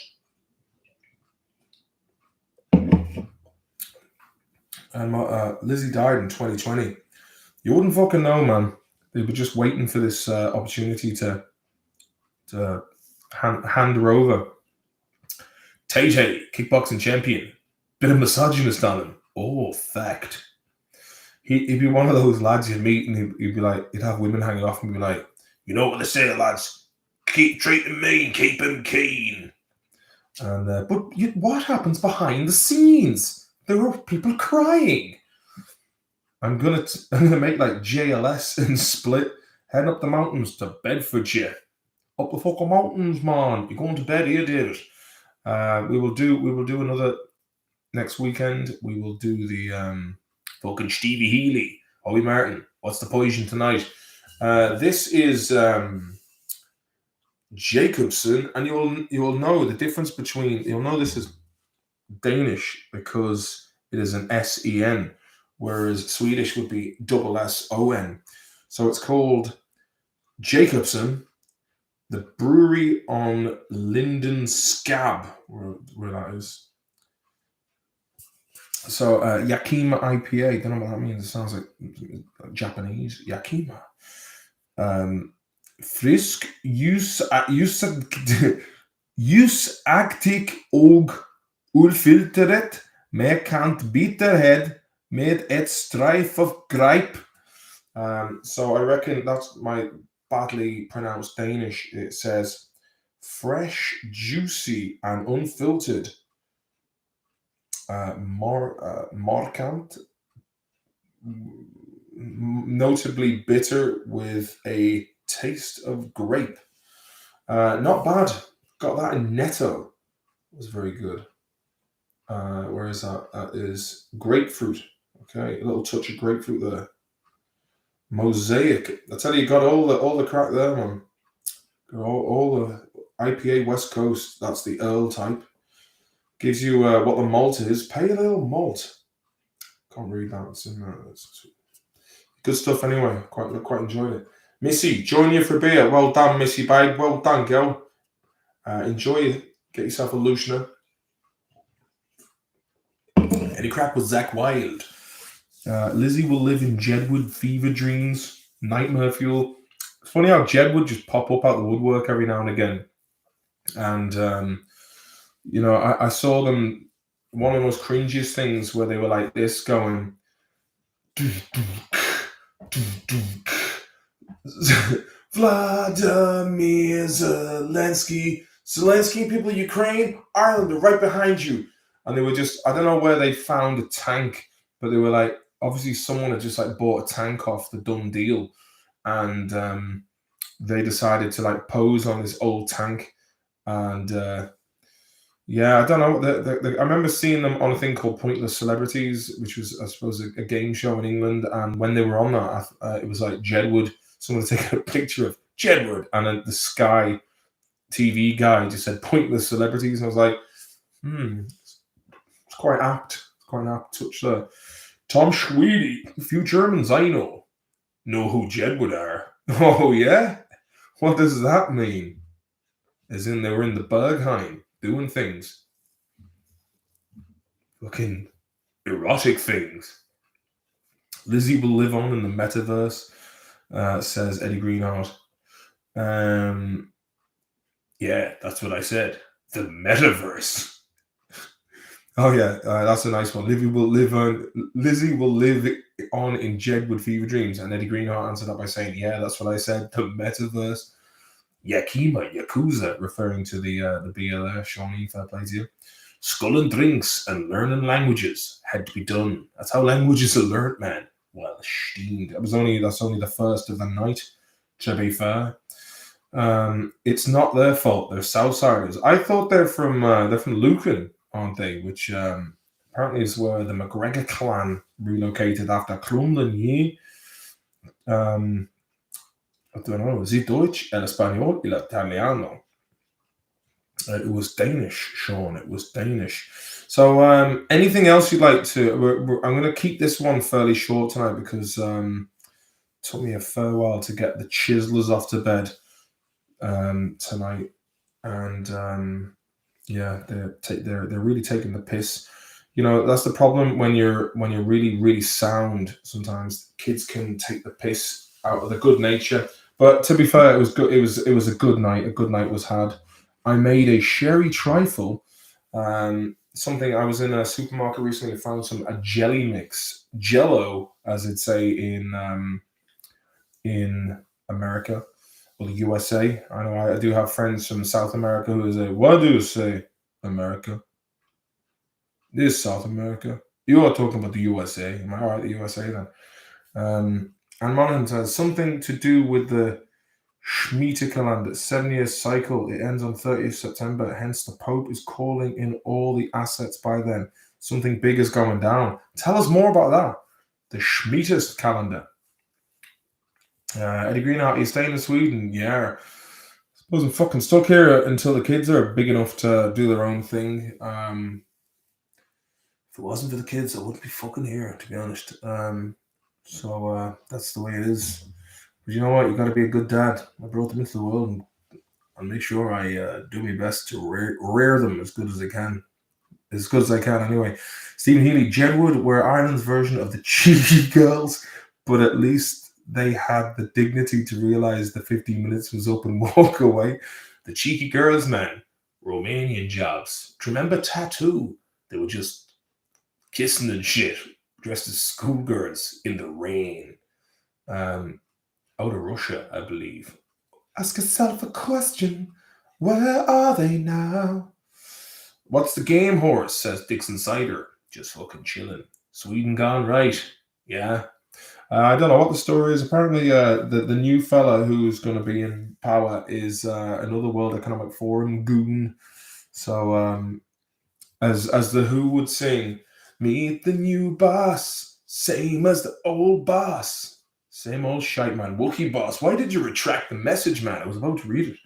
And Lizzie died in 2020. You wouldn't fucking know, man. They were just waiting for this opportunity to hand her over. Tate, kickboxing champion. Bit of misogynist on him. Oh, fact. He'd be one of those lads you'd meet and he'd be like, he'd have women hanging off and be like, you know what they say, lads? Keep treating me, keep him keen. And but what happens behind the scenes? There are people crying. I'm gonna make like JLS and Split, heading up the mountains to Bedfordshire. Up the fucking mountains, man. You're going to bed here, David. We will do another next weekend. We will do the fucking Stevie Healy. Ollie Martin, what's the poison tonight? This is Jacobson, and you'll know the difference between. You'll know this is Danish because it is an SEN, whereas Swedish would be double SON. So it's called Jacobson, the brewery on Linden Scab, where that is. So Yakima IPA, don't know what that means. It sounds like Japanese. Yakima. Frisk ljusaktig og ullfiltret med kant bitterhet med et streif av greip. So I reckon that's my badly pronounced Danish. It says fresh, juicy, and unfiltered. Markant, notably bitter with a taste of grape. Not bad. Got that in Netto. It was very good. Where is that? That is grapefruit. Okay, a little touch of grapefruit there. Mosaic. I tell you, got all the crack there, man. Got all the IPA West Coast. That's the Earl type. Gives you what the malt is. Pale ale malt. Can't read that. It's in there. It's good stuff anyway. Quite enjoyed it. Missy, join you for a beer. Well done, Missy, babe. Well done, girl. Enjoy it. Get yourself a Lushner. Any crack with Zach Wild. Lizzie will live in Jedward fever dreams. Nightmare fuel. It's funny how Jedward just pop up out the woodwork every now and again. And, I saw them, one of the most cringiest things where they were like this going, Vladimir Zelensky, people of Ukraine, Ireland are right behind you. And they were just, I don't know where they found a tank, but they were like, obviously someone had just like bought a tank off the done deal. And they decided to like pose on this old tank. And I don't know. I remember seeing them on a thing called Pointless Celebrities, which was, I suppose, a game show in England. And when they were on that, it was like Jedward. Someone had taken a picture of Jedward, and then the Sky TV guy just said Pointless Celebrities. And I was like, it's quite apt. It's quite an apt touch there. Tom Schweedy, a few Germans I know who Jedward are. Oh, yeah? What does that mean? As in they were in the Berghain doing things. Fucking erotic things. Lizzie will live on in the metaverse, says Eddie Greenheart. Yeah, that's what I said. The metaverse. Oh yeah, that's a nice one. Lizzie will live on in Jedward fever dreams, and Eddie Greenheart answered that by saying, "Yeah, that's what I said. The metaverse." Yakima, Yakuza, referring to the beer there. Shawnee, fair play to you. Skull and drinks and learning languages had to be done. That's how languages are learnt, man. Well, steamed. That's only the first of the night, to be fair. It's not their fault. They're Southsiders. I thought they're from Lucan, aren't they? Which apparently is where the McGregor clan relocated after Crumlin Ye. I don't know. Is it Deutsch, el Español, el Italiano? It was Danish, Sean. It was Danish. So, anything else you'd like to? I'm going to keep this one fairly short tonight because it took me a fair while to get the chiselers off to bed tonight, and they're really taking the piss. You know, that's the problem when you're really, really sound. Sometimes kids can take the piss out of the good nature. But to be fair, it was good. It was a good night. A good night was had. I made a sherry trifle. Something I was in a supermarket recently and found a jelly mix, Jello, as it'd say in America or the USA. I know I do have friends from South America who say, "What do you say, America? This is South America. You are talking about the USA. Am I right? The USA then." And Monaghan says something to do with the Shemitah calendar, 7-year cycle. It ends on 30th September. Hence, the Pope is calling in all the assets by then. Something big is going down. Tell us more about that. The Shemitah calendar. Eddie Greenheart, you staying in Sweden? Yeah. I suppose I'm fucking stuck here until the kids are big enough to do their own thing. If it wasn't for the kids, I wouldn't be fucking here, to be honest. So that's the way it is. But you know what? You got to be a good dad. I brought them into the world, and I'll make sure I do my best to rear them as good as I can. As good as I can, anyway. Stephen Healy, Jedward were Ireland's version of the cheeky girls, but at least they had the dignity to realise the 15 minutes was up and walk away. The cheeky girls, man. Romanian jobs. Remember Tattoo? They were just kissing and shit, dressed as schoolgirls in the rain. out of Russia, I believe. Ask yourself a question. Where are they now? What's the game, horse? Says Dixon Cider. Just fucking chilling. Sweden gone right. Yeah. I don't know what the story is. Apparently, the new fella who's going to be in power is another World Economic Forum goon. So, as the Who would sing, meet the new boss, same as the old boss. Same old shite, man. Wookie boss, why did you retract the message, man? I was about to read it.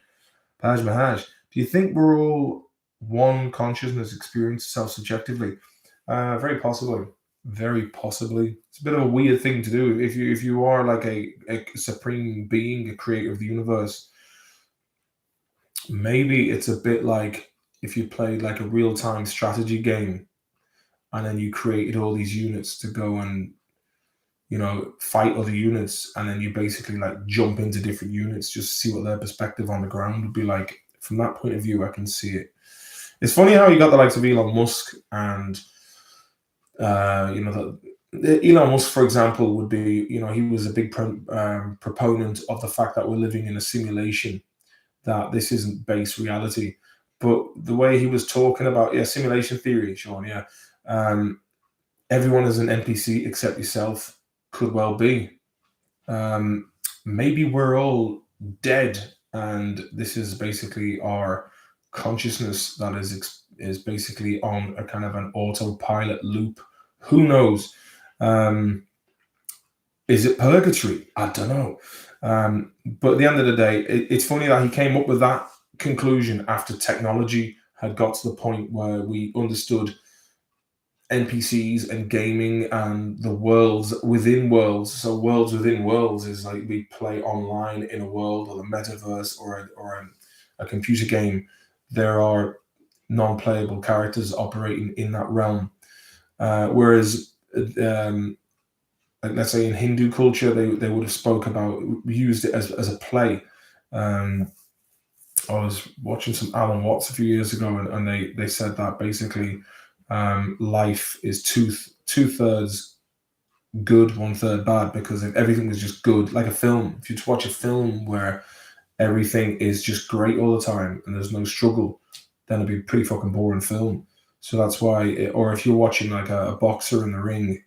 Taj Mahaj, do you think we're all one consciousness experienced self-subjectively? Very possibly. Very possibly. It's a bit of a weird thing to do. If you are like a supreme being, a creator of the universe, maybe it's a bit like if you played like a real-time strategy game and then you created all these units to go and fight other units, and then you basically like jump into different units just to see what their perspective on the ground would be like. From that point of view, I can see it. It's funny how you got the likes of Elon Musk and Elon Musk, for example, would be, he was a big proponent of the fact that we're living in a simulation, that this isn't base reality. But the way he was talking about, simulation theory, Sean, everyone is an NPC except yourself, could well be. Maybe we're all dead, and this is basically our consciousness that is basically on a kind of an autopilot loop. Who knows? Is it purgatory? I don't know. But at the end of the day, it's funny that he came up with that conclusion after technology had got to the point where we understood NPCs and gaming and the worlds within worlds. So worlds within worlds is like we play online in a world or the metaverse or a computer game. There are non-playable characters operating in that realm. Whereas, let's say in Hindu culture, they would have used it as a play. I was watching some Alan Watts a few years ago, and they said that basically life is two-thirds good, one-third bad, because if everything was just good, like a film, if you watch a film where everything is just great all the time and there's no struggle, then it'd be a pretty fucking boring film. So that's why, or if you're watching like a boxer in the ring,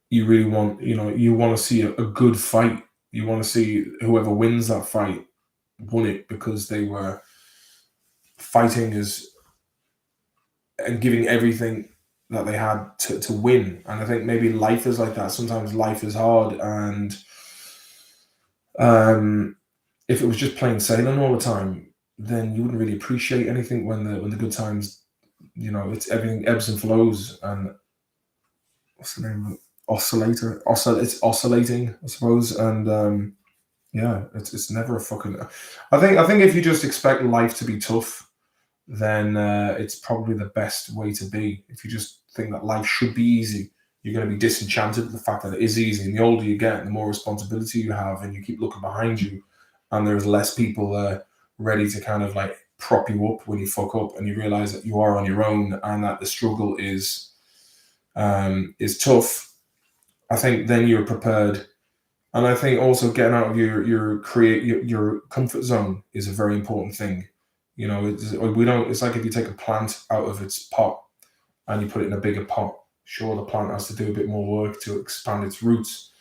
you really want, you want to see a good fight. You want to see whoever wins that fight won it because they were fighting and giving everything that they had to win. And I think maybe life is like that. Sometimes life is hard, and if it was just plain sailing all the time, then you wouldn't really appreciate anything when the good times, it's everything ebbs and flows. And what's the name of it? Oscillator. It's oscillating, I suppose. And it's never a fucking. I think if you just expect life to be tough, then it's probably the best way to be. If you just think that life should be easy, you're going to be disenchanted with the fact that it is easy. And the older you get, the more responsibility you have, and you keep looking behind you, and there's less people ready to kind of like prop you up when you fuck up, and you realize that you are on your own and that the struggle is tough. I think then you're prepared. And I think also getting out of your comfort zone is a very important thing. It's like if you take a plant out of its pot and you put it in a bigger pot, sure, the plant has to do a bit more work to expand its roots.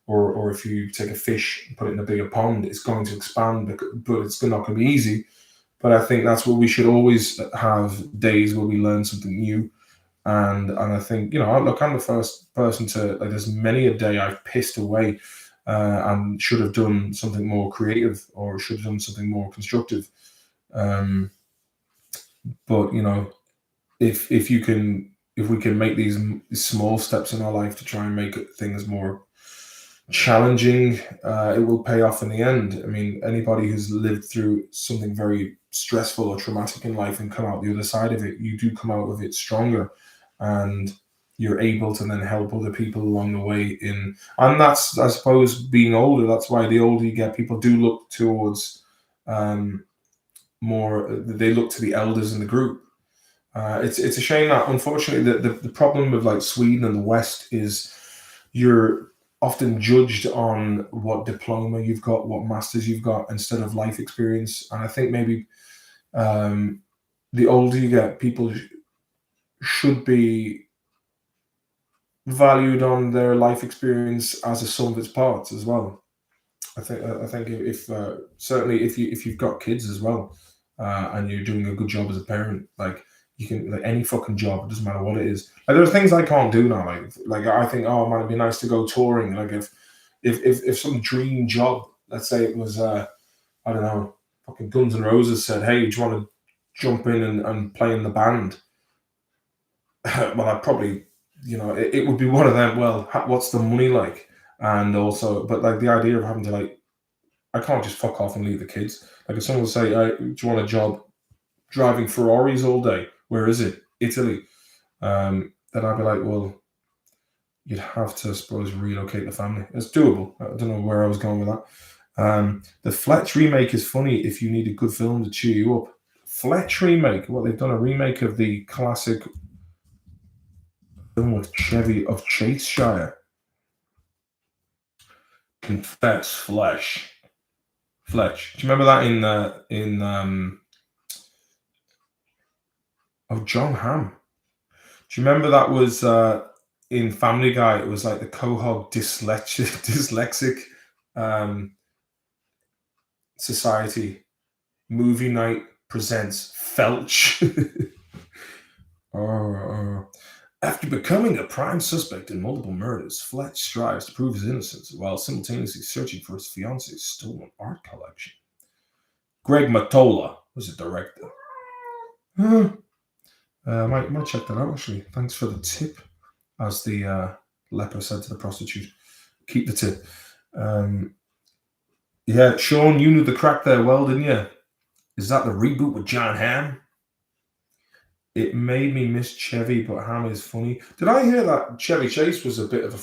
Or if you take a fish and put it in a bigger pond, it's going to expand, but it's not going to be easy. But I think that's what we should always have, days where we learn something new. And I think, I'm the first person to, like, there's many a day I've pissed away and should have done something more creative or should have done something more constructive. But if we can make these small steps in our life to try and make things more challenging, it will pay off in the end. I mean, anybody who's lived through something very stressful or traumatic in life and come out the other side of it, you do come out of it stronger, and you're able to then help other people along the way. And that's, I suppose, being older. That's why the older you get, people do look towards more. They look to the elders in the group. It's a shame that, unfortunately, the problem with like Sweden and the West is you're often judged on what diploma you've got, what masters you've got, instead of life experience. And I think maybe the older you get, people should be valued on their life experience as a sum of its parts as well. I think if certainly if you've got kids as well, and you're doing a good job as a parent, like you can, like any fucking job, it doesn't matter what it is. Like there are things I can't do now. Like I think, oh man, it'd be nice to go touring. Like if some dream job, let's say it was I don't know, fucking Guns N' Roses said, hey, do you want to jump in and play in the band? Well, I'd probably, it would be one of them. Well, what's the money like? And also, but like the idea of having to like, I can't just fuck off and leave the kids. Like if someone would say, do you want a job driving Ferraris all day? Where is it? Italy. Then I'd be like, well, you'd have to, I suppose, relocate the family. It's doable. I don't know where I was going with that. The Fletch remake is funny if you need a good film to cheer you up. Fletch remake. Well, they've done a remake of the classic film with Chevy of Chaseshire. Confess Fletch. Do you remember that John Hamm? Do you remember that was in Family Guy? It was like the Quahog dyslexic society movie night presents Felch. After becoming a prime suspect in multiple murders, Fletch strives to prove his innocence while simultaneously searching for his fiance's stolen art collection. Greg Matola was the director. Might check that out, actually. Thanks for the tip, as the leper said to the prostitute. Keep the tip. Yeah, Sean, you knew the crack there well, didn't you? Is that the reboot with John Hamm? It made me miss Chevy, but Ham is funny. Did I hear that Chevy Chase was a bit of a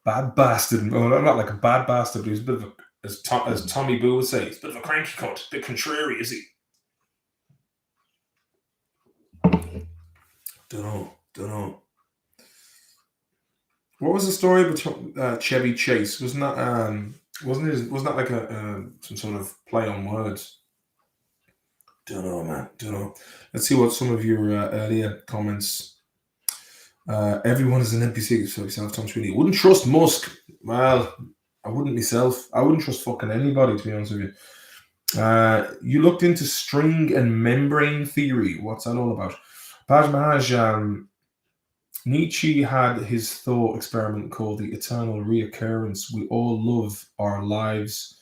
bad bastard? Well, not like a bad bastard, but he was a bit of a, as Tommy Boo would say, he's a bit of a cranky cunt, a bit contrary, is he? Don't know. What was the story between Chevy Chase? Wasn't that like some sort of play on words? Don't know, man. Don't know. Let's see what some of your earlier comments. Everyone is an NPC, so yourself, Tom Sweeney. Wouldn't trust Musk. Well, I wouldn't myself. I wouldn't trust fucking anybody, to be honest with you. You looked into string and membrane theory. What's that all about? Paj Mahaj, Nietzsche had his thought experiment called the eternal reoccurrence. We all love our lives,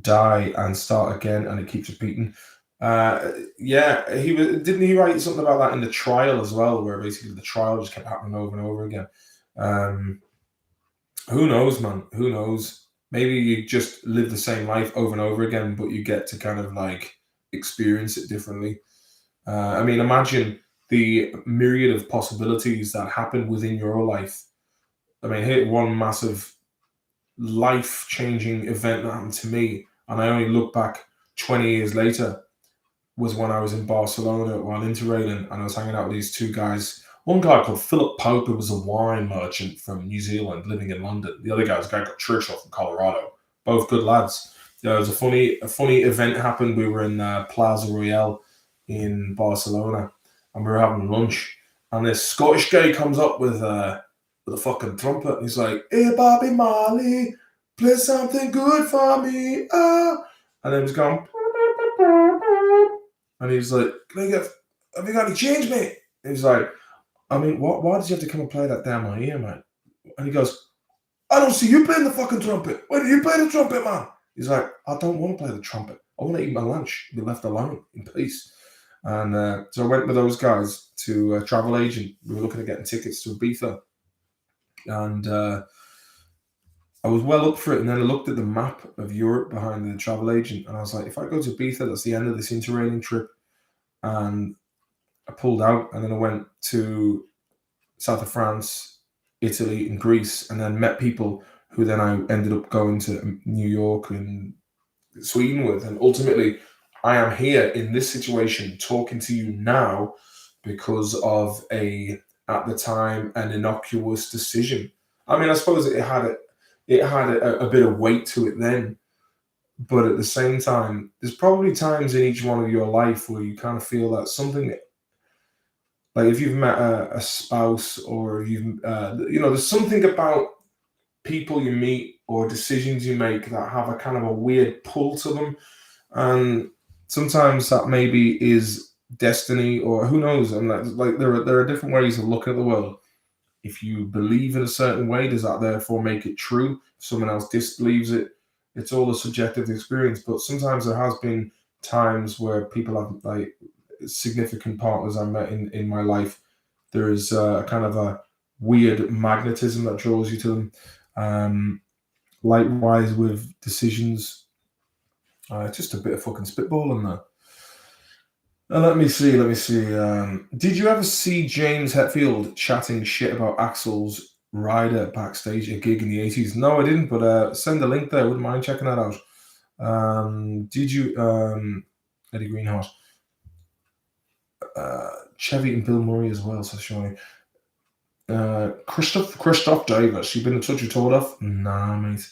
die, and start again, and it keeps repeating. Yeah, didn't he write something about that in the trial as well, where basically the trial just kept happening over and over again. Who knows, man? Who knows? Maybe you just live the same life over and over again, but you get to kind of like experience it differently. I mean, imagine the myriad of possibilities that happen within your life. I mean, hit one massive life-changing event that happened to me, and I only look back 20 years later, was when I was in Barcelona while interrailing, and I was hanging out with these two guys. One guy called Philip Pope, who was a wine merchant from New Zealand living in London. The other guy was a guy called Churchill from Colorado. Both good lads. There was a funny event happened. We were in Plaza Royale in Barcelona, and we were having lunch. And this Scottish guy comes up with a fucking trumpet, and he's like, "Hey, Bobby Marley, play something good for me." And then he's going, and he's like, have you got any change, mate? And he's like, I mean, why did you have to come and play that down my ear, man? And he goes, I don't see you playing the fucking trumpet. Why do you play the trumpet, man? He's like, I don't want to play the trumpet. I want to eat my lunch, be left alone in peace. And so I went with those guys to a travel agent. We were looking at getting tickets to Ibiza. And I was well up for it. And then I looked at the map of Europe behind the travel agent. And I was like, if I go to Ibiza, that's the end of this interrailing trip. And I pulled out. And then I went to south of France, Italy, and Greece. And then met people who then I ended up going to New York and Sweden with. And ultimately, I am here in this situation talking to you now because of a at the time an innocuous decision. I mean, I suppose it had a bit of weight to it then, but at the same time, there's probably times in each one of your life where you kind of feel that something, like if you've met a spouse, or if you've there's something about people you meet or decisions you make that have a kind of a weird pull to them, and sometimes that maybe is destiny, or who knows. And like there are different ways of looking at the world. If you believe in a certain way, does that therefore make it true? If someone else disbelieves it, it's all a subjective experience. But sometimes there has been times where people have, like, significant partners I met in my life, there is kind of a weird magnetism that draws you to them. Likewise with decisions. Just a bit of fucking spitballing there. Let me see. Did you ever see James Hetfield chatting shit about Axel's Rider backstage at a gig in the 80s? No, I didn't, but send a link there. Wouldn't mind checking that out. Did you, Eddie Greenhart? Chevy and Bill Murray as well, so showing. Christoph Davis, you been in touch with Tordoff? Nah, mate.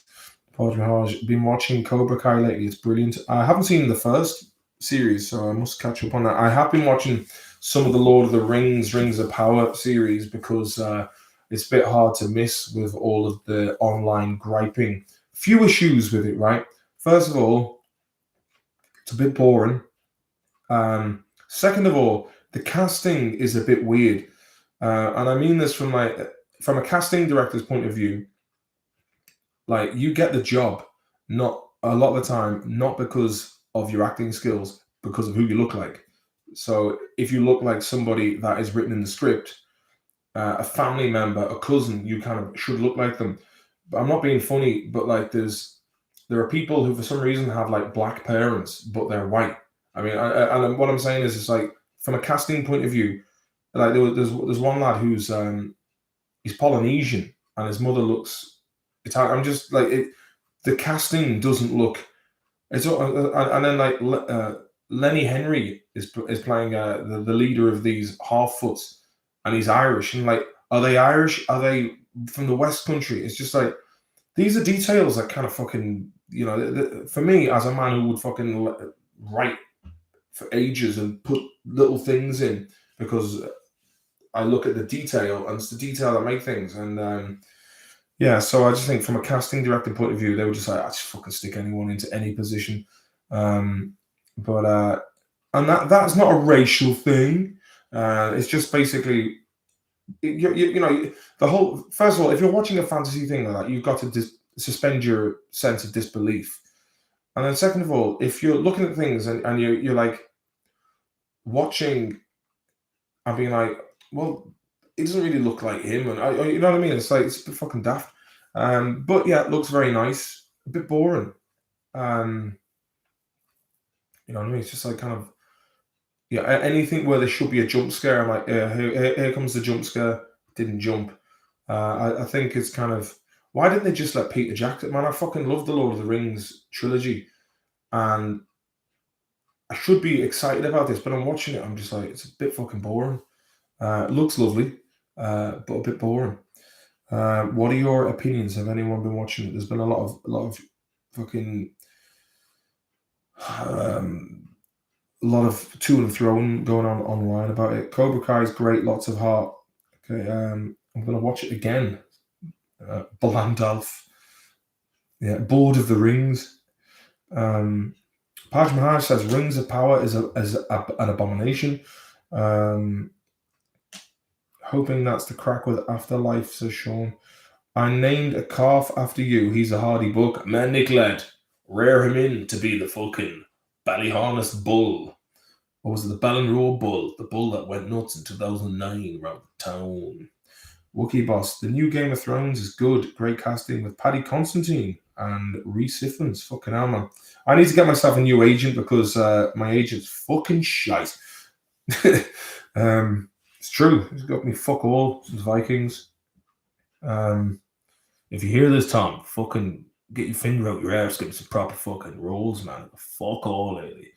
Been watching Cobra Kai lately. It's brilliant. I haven't seen the first series, so I must catch up on that. I have been watching some of the Lord of the Rings of Power series, because it's a bit hard to miss with all of the online griping. Few issues with it, right? First of all, it's a bit boring. Second of all, the casting is a bit weird. And I mean this from a casting director's point of view. Like, you get the job, not a lot of the time, not because of your acting skills, because of who you look like. So if you look like somebody that is written in the script, a family member, a cousin, you kind of should look like them. But I'm not being funny, but like there are people who for some reason have like black parents, but they're white. I mean, and what I'm saying is, it's like, from a casting point of view, like there's one lad who's he's Polynesian and his mother looks Italian. I'm just like, the casting doesn't look. It's and then like Lenny Henry is playing the leader of these half-foots, and he's Irish. And like, are they Irish? Are they from the West Country? It's just like, these are details that kind of fucking, for me, as a man who would fucking write for ages and put little things in, because I look at the detail, and it's the detail that make things. And so I just think, from a casting director point of view, they were just like, I just fucking stick anyone into any position. And that's not a racial thing. It's just basically, the whole. First of all, if you're watching a fantasy thing like that, you've got to suspend your sense of disbelief. And then, second of all, if you're looking at things and you're like watching and being like, well, it doesn't really look like him, and you know what I mean? It's like, it's a bit fucking daft. But yeah, it looks very nice. A bit boring. You know what I mean? It's just like, kind of, anything where there should be a jump scare, I'm like, here comes the jump scare. Didn't jump. I think it's kind of, why didn't they just let Peter Jackson? Man, I fucking love the Lord of the Rings trilogy, and I should be excited about this, but I'm watching it, I'm just like, it's a bit fucking boring. It looks lovely, but a bit boring. What are your opinions? Have anyone been watching it? There's been a lot of fucking a lot of to and thrown going on online about it. Cobra Kai is great, lots of heart. Okay, I'm gonna watch it again. Blandalf. Yeah, Board of the Rings. Paj Mahaj says Rings of Power is an abomination. Hoping that's the crack with Afterlife, says Sean. I named a calf after you. He's a hardy buck. Man, Nick lad, rear him in to be the fucking Ballyharness bull. Or was it the Ballinroar bull? The bull that went nuts in 2009 around the town. Wookie Boss. The new Game of Thrones is good. Great casting with Paddy Constantine and Rhys Ifans. Fucking hell, man. I need to get myself a new agent, because my agent's fucking shite. It's true. He's got me fuck all since Vikings. If you hear this, Tom, fucking get your finger out your arse, get me some proper fucking rolls, man. Fuck all lately.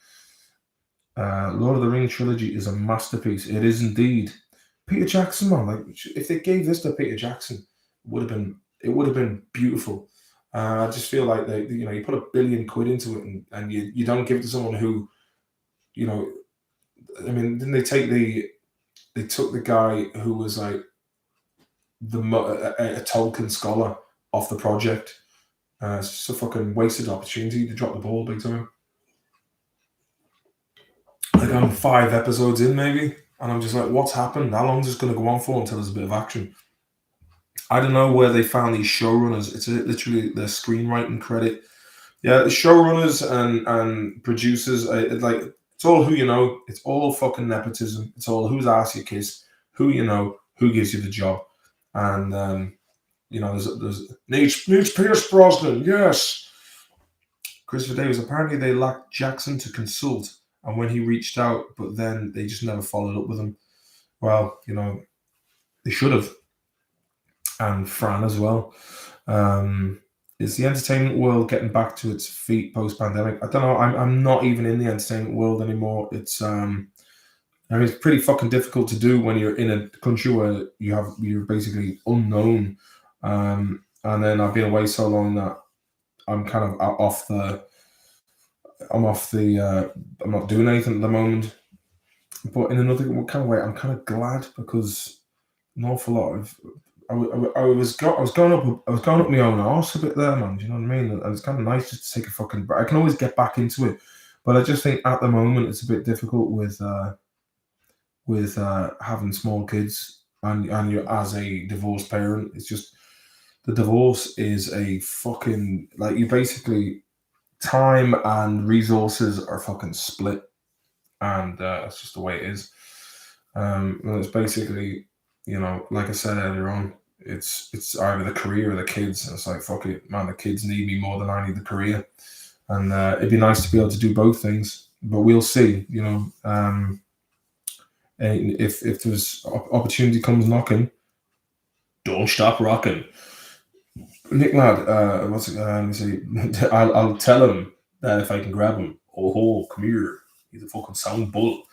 Lord of the Rings trilogy is a masterpiece. It is indeed. Peter Jackson, man. Like, if they gave this to Peter Jackson, it would have been beautiful. I just feel like you put £1 billion into it, and you don't give it to someone who, you know, I mean, didn't they took the guy who was like a Tolkien scholar off the project. It's just a fucking wasted opportunity to drop the ball big time. Like, I'm 5 episodes in maybe, and I'm just like, what's happened? How long is this going to go on for until there's a bit of action? I don't know where they found these showrunners. It's literally their screenwriting credit. Yeah, showrunners and producers, it's all who you know. It's all fucking nepotism. It's all whose ass you kiss, who you know, who gives you the job. And there's needs Pierce Brosnan, yes. Christopher Davis. Apparently, they lacked Jackson to consult, and when he reached out, but then they just never followed up with him. Well, they should have, and Fran as well. Is the entertainment world getting back to its feet post-pandemic? I don't know. I'm not even in the entertainment world anymore. It's it's pretty fucking difficult to do when you're in a country where you're basically unknown. And then I've been away so long that I'm kind of I'm not doing anything at the moment. But in another kind of way, I'm kind of glad, because an awful lot of I was going up my own arse a bit there, man. Do you know what I mean? And it's kind of nice just to take a fucking break. I can always get back into it, but I just think at the moment it's a bit difficult with having small kids and you as a divorced parent. It's just, the divorce is a fucking, like, you basically, time and resources are fucking split, and that's just the way it is. And it's basically, like I said earlier on, it's either the career or the kids. And it's like, fuck it, man, the kids need me more than I need the career. And it'd be nice to be able to do both things, but we'll see. And if there's opportunity comes knocking, don't stop rocking. Nick lad, let me see. I'll tell him that if I can grab him. Oh, come here. He's a fucking sound bull.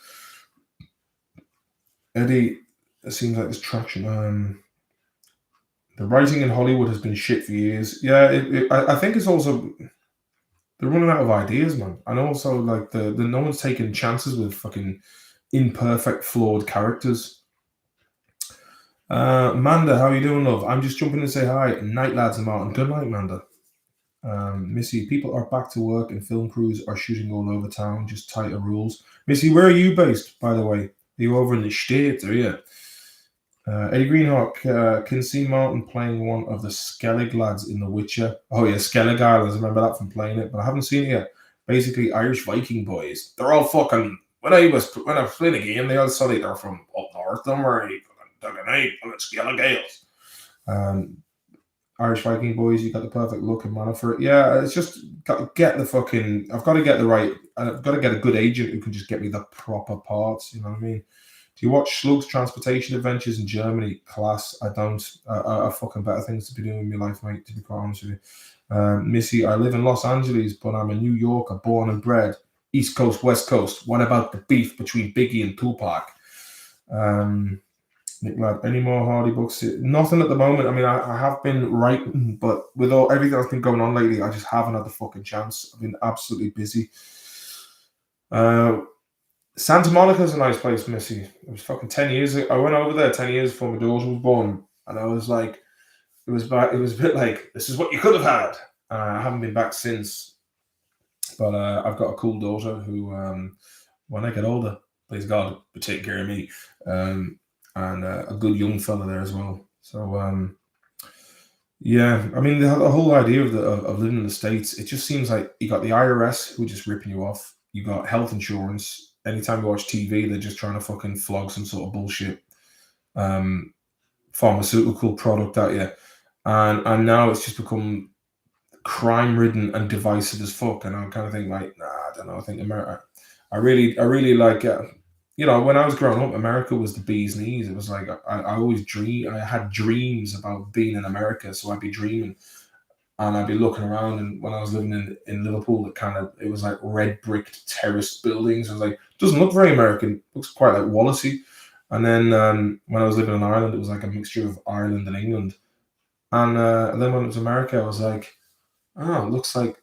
Eddie, it seems like there's traction. The writing in Hollywood has been shit for years. Yeah, I think it's also, they're running out of ideas, man. And also, like, the no one's taking chances with fucking imperfect, flawed characters. Manda, how you doing, love? I'm just jumping to say hi. Night, lads and Martin. Good night, Manda. Missy, people are back to work and film crews are shooting all over town, just tighter rules. Missy, where are you based, by the way? Are you over in the States, are you? Eddie Greenhawk, can see Martin playing one of the Skellig lads in The Witcher. Oh yeah, Skellig Islands, I remember that from playing it, but I haven't seen it yet. Basically, Irish Viking boys. They're all fucking, when I was playing a game, they all said they're from up north somewhere, Skellig Gales. Irish Viking boys, you got the perfect look and manner for it. Yeah, it's just got to get the fucking, I've got to get the right, I've got to get a good agent who can just get me the proper parts, you know what I mean? Do you watch Slug's Transportation Adventures in Germany? Class. I don't. I fucking better things to be doing in my life, mate, to be quite honest with you. Missy, I live in Los Angeles, but I'm a New Yorker, born and bred. East Coast, West Coast. What about the beef between Biggie and Tupac? Nick Ladd, any more Hardy books? Nothing at the moment. I mean, I have been writing, but with everything that's been going on lately, I just haven't had the fucking chance. I've been absolutely busy. Santa Monica's a nice place, Missy. It was fucking 10 years ago. I went over there 10 years before my daughter was born, and I was like, it was a bit like, this is what you could have had. I haven't been back since, but I've got a cool daughter who, when I get older, please God, will take care of me, and a good young fella there as well. So yeah, I mean, the whole idea of living in the States, it just seems like you got the IRS who are just ripping you off. You got health insurance. Anytime you watch TV, they're just trying to fucking flog some sort of bullshit pharmaceutical product at you. And now it's just become crime-ridden and divisive as fuck. And I kind of think, like, nah, I don't know. I think America, I really like, when I was growing up, America was the bee's knees. It was like, I always I had dreams about being in America. So I'd be dreaming. And I'd be looking around, and when I was living in Liverpool, it was like red bricked terraced buildings. I was like, doesn't look very American. Looks quite like Wallacey. And then when I was living in Ireland, it was like a mixture of Ireland and England. And then when it was America, I was like, oh, it looks like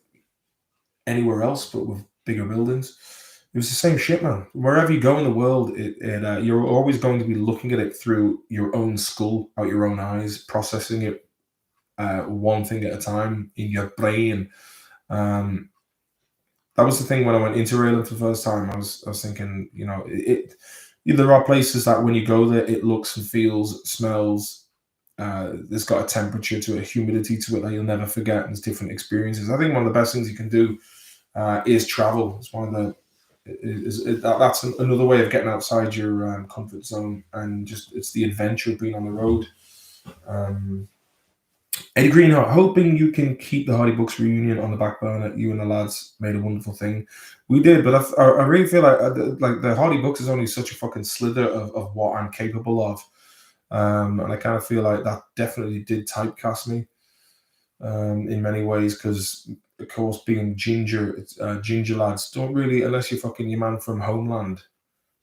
anywhere else, but with bigger buildings. It was the same shit, man. Wherever you go in the world, you're always going to be looking at it through your own skull, out your own eyes, processing it one thing at a time in your brain. That was the thing when I went into Ireland for the first time. I was thinking, there are places that when you go there, it looks and feels, smells. There's got a temperature to it, a humidity to it that you'll never forget. And there's different experiences. I think one of the best things you can do is travel. It's one of the that's another way of getting outside your comfort zone, and just it's the adventure of being on the road. Eddie Greenhart, hoping you can keep the Hardy Books reunion on the back burner. You and the lads made a wonderful thing. We did, but I really feel like the Hardy Books is only such a fucking slither of what I'm capable of, and I kind of feel like that definitely did typecast me in many ways, because of course being ginger lads don't really, unless you're fucking your man from Homeland,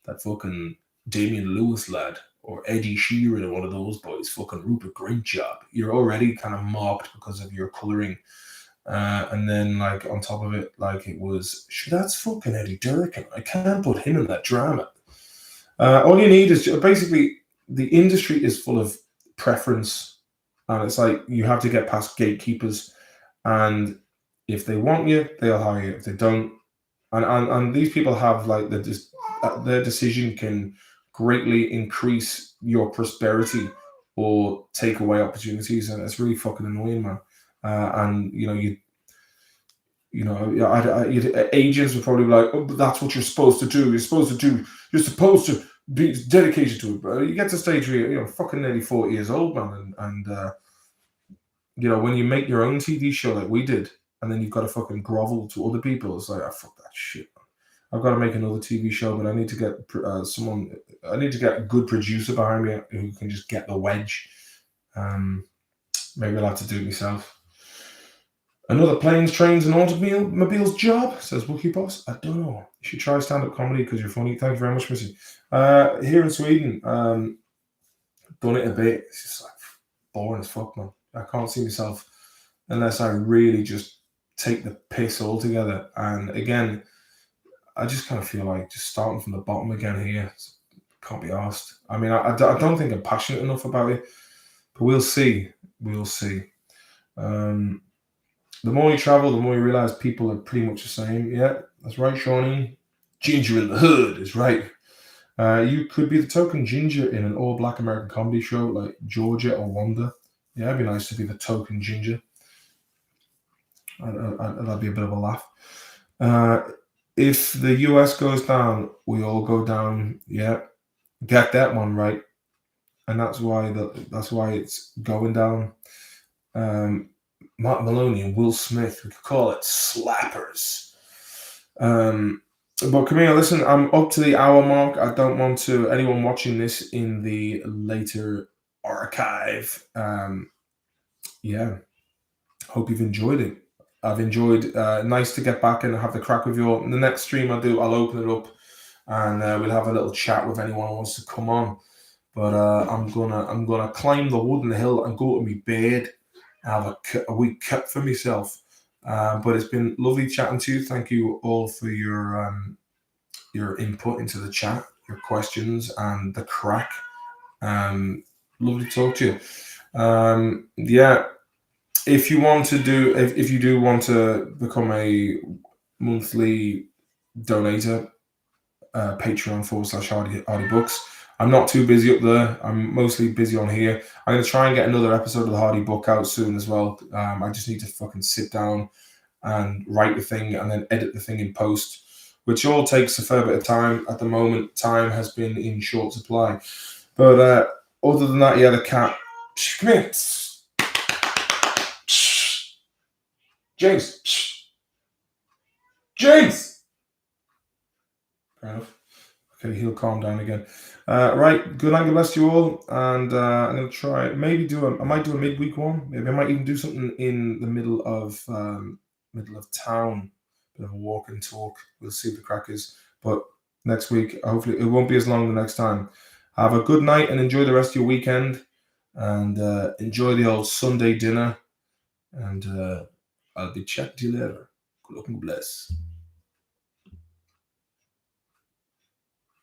that fucking Damian Lewis lad, or Eddie Sheeran, or one of those boys, fucking Rupert Grint job. You're already kind of marked because of your colouring. And then, like, on top of it, like, it was, that's fucking Eddie Durkin. I can't put him in that drama. All you need is basically, the industry is full of preference. And it's like, you have to get past gatekeepers. And if they want you, they'll hire you. If they don't, and these people have, like, their decision can greatly increase your prosperity or take away opportunities, and it's really fucking annoying, man. And agents would probably be like, "Oh, but that's what you're supposed to do. You're supposed to be dedicated to it." But you get to the stage where you're fucking nearly 40 years old, man, and when you make your own TV show like we did, and then you've got to fucking grovel to other people, it's like, fuck that shit, man. I've got to make another TV show, but I need to get I need to get a good producer behind me who can just get the wedge. Maybe I'll have to do it myself. Another planes, trains, and automobiles job, says Wookie Boss. I don't know. You should try stand-up comedy because you're funny. Thank you very much, Missy. Here in Sweden, done it a bit. It's just like boring as fuck, man. I can't see myself unless I really just take the piss altogether. And again, I just kind of feel like just starting from the bottom again here. Can't be asked. I mean, I don't think I'm passionate enough about it, but we'll see. We'll see. The more you travel, the more you realize people are pretty much the same. Yeah, that's right, Shawnee. Ginger in the hood is right. You could be the token ginger in an all-black American comedy show like Georgia or Wanda. Yeah, it'd be nice to be the token ginger. That'd be a bit of a laugh. If the US goes down, we all go down. Yeah, get that one right, and that's why it's going down. Mark Maloney and Will Smith, we could call it slappers. But Camille, listen, I'm up to the hour mark. I don't want anyone watching this in the later archive. Yeah, hope you've enjoyed it. I've enjoyed. Nice to get back and have the crack with you all. In the next stream I do, I'll open it up and we'll have a little chat with anyone who wants to come on. But I'm gonna climb the wooden hill and go to my bed. Have a wee cup for myself. But it's been lovely chatting to you. Thank you all for your input into the chat, your questions, and the crack. Lovely to talk to you. Yeah. If you do want to become a monthly donator, Patreon /Hardy Books. I'm not too busy up there. I'm mostly busy on here. I'm going to try and get another episode of the Hardy Book out soon as well. I just need to fucking sit down and write the thing and then edit the thing in post, which all takes a fair bit of time. At the moment, time has been in short supply. But other than that, yeah, the cat. Come here. James! Fair enough. Okay, he'll calm down again. Right, good night, bless you all. And I'm going to try, I might do a midweek one. Maybe I might even do something in the middle of town. Bit of a walk and talk. We'll see what the crack is. But next week, hopefully, it won't be as long the next time. Have a good night and enjoy the rest of your weekend. And enjoy the old Sunday dinner. And I'll be chatting to you later. Good luck and bless.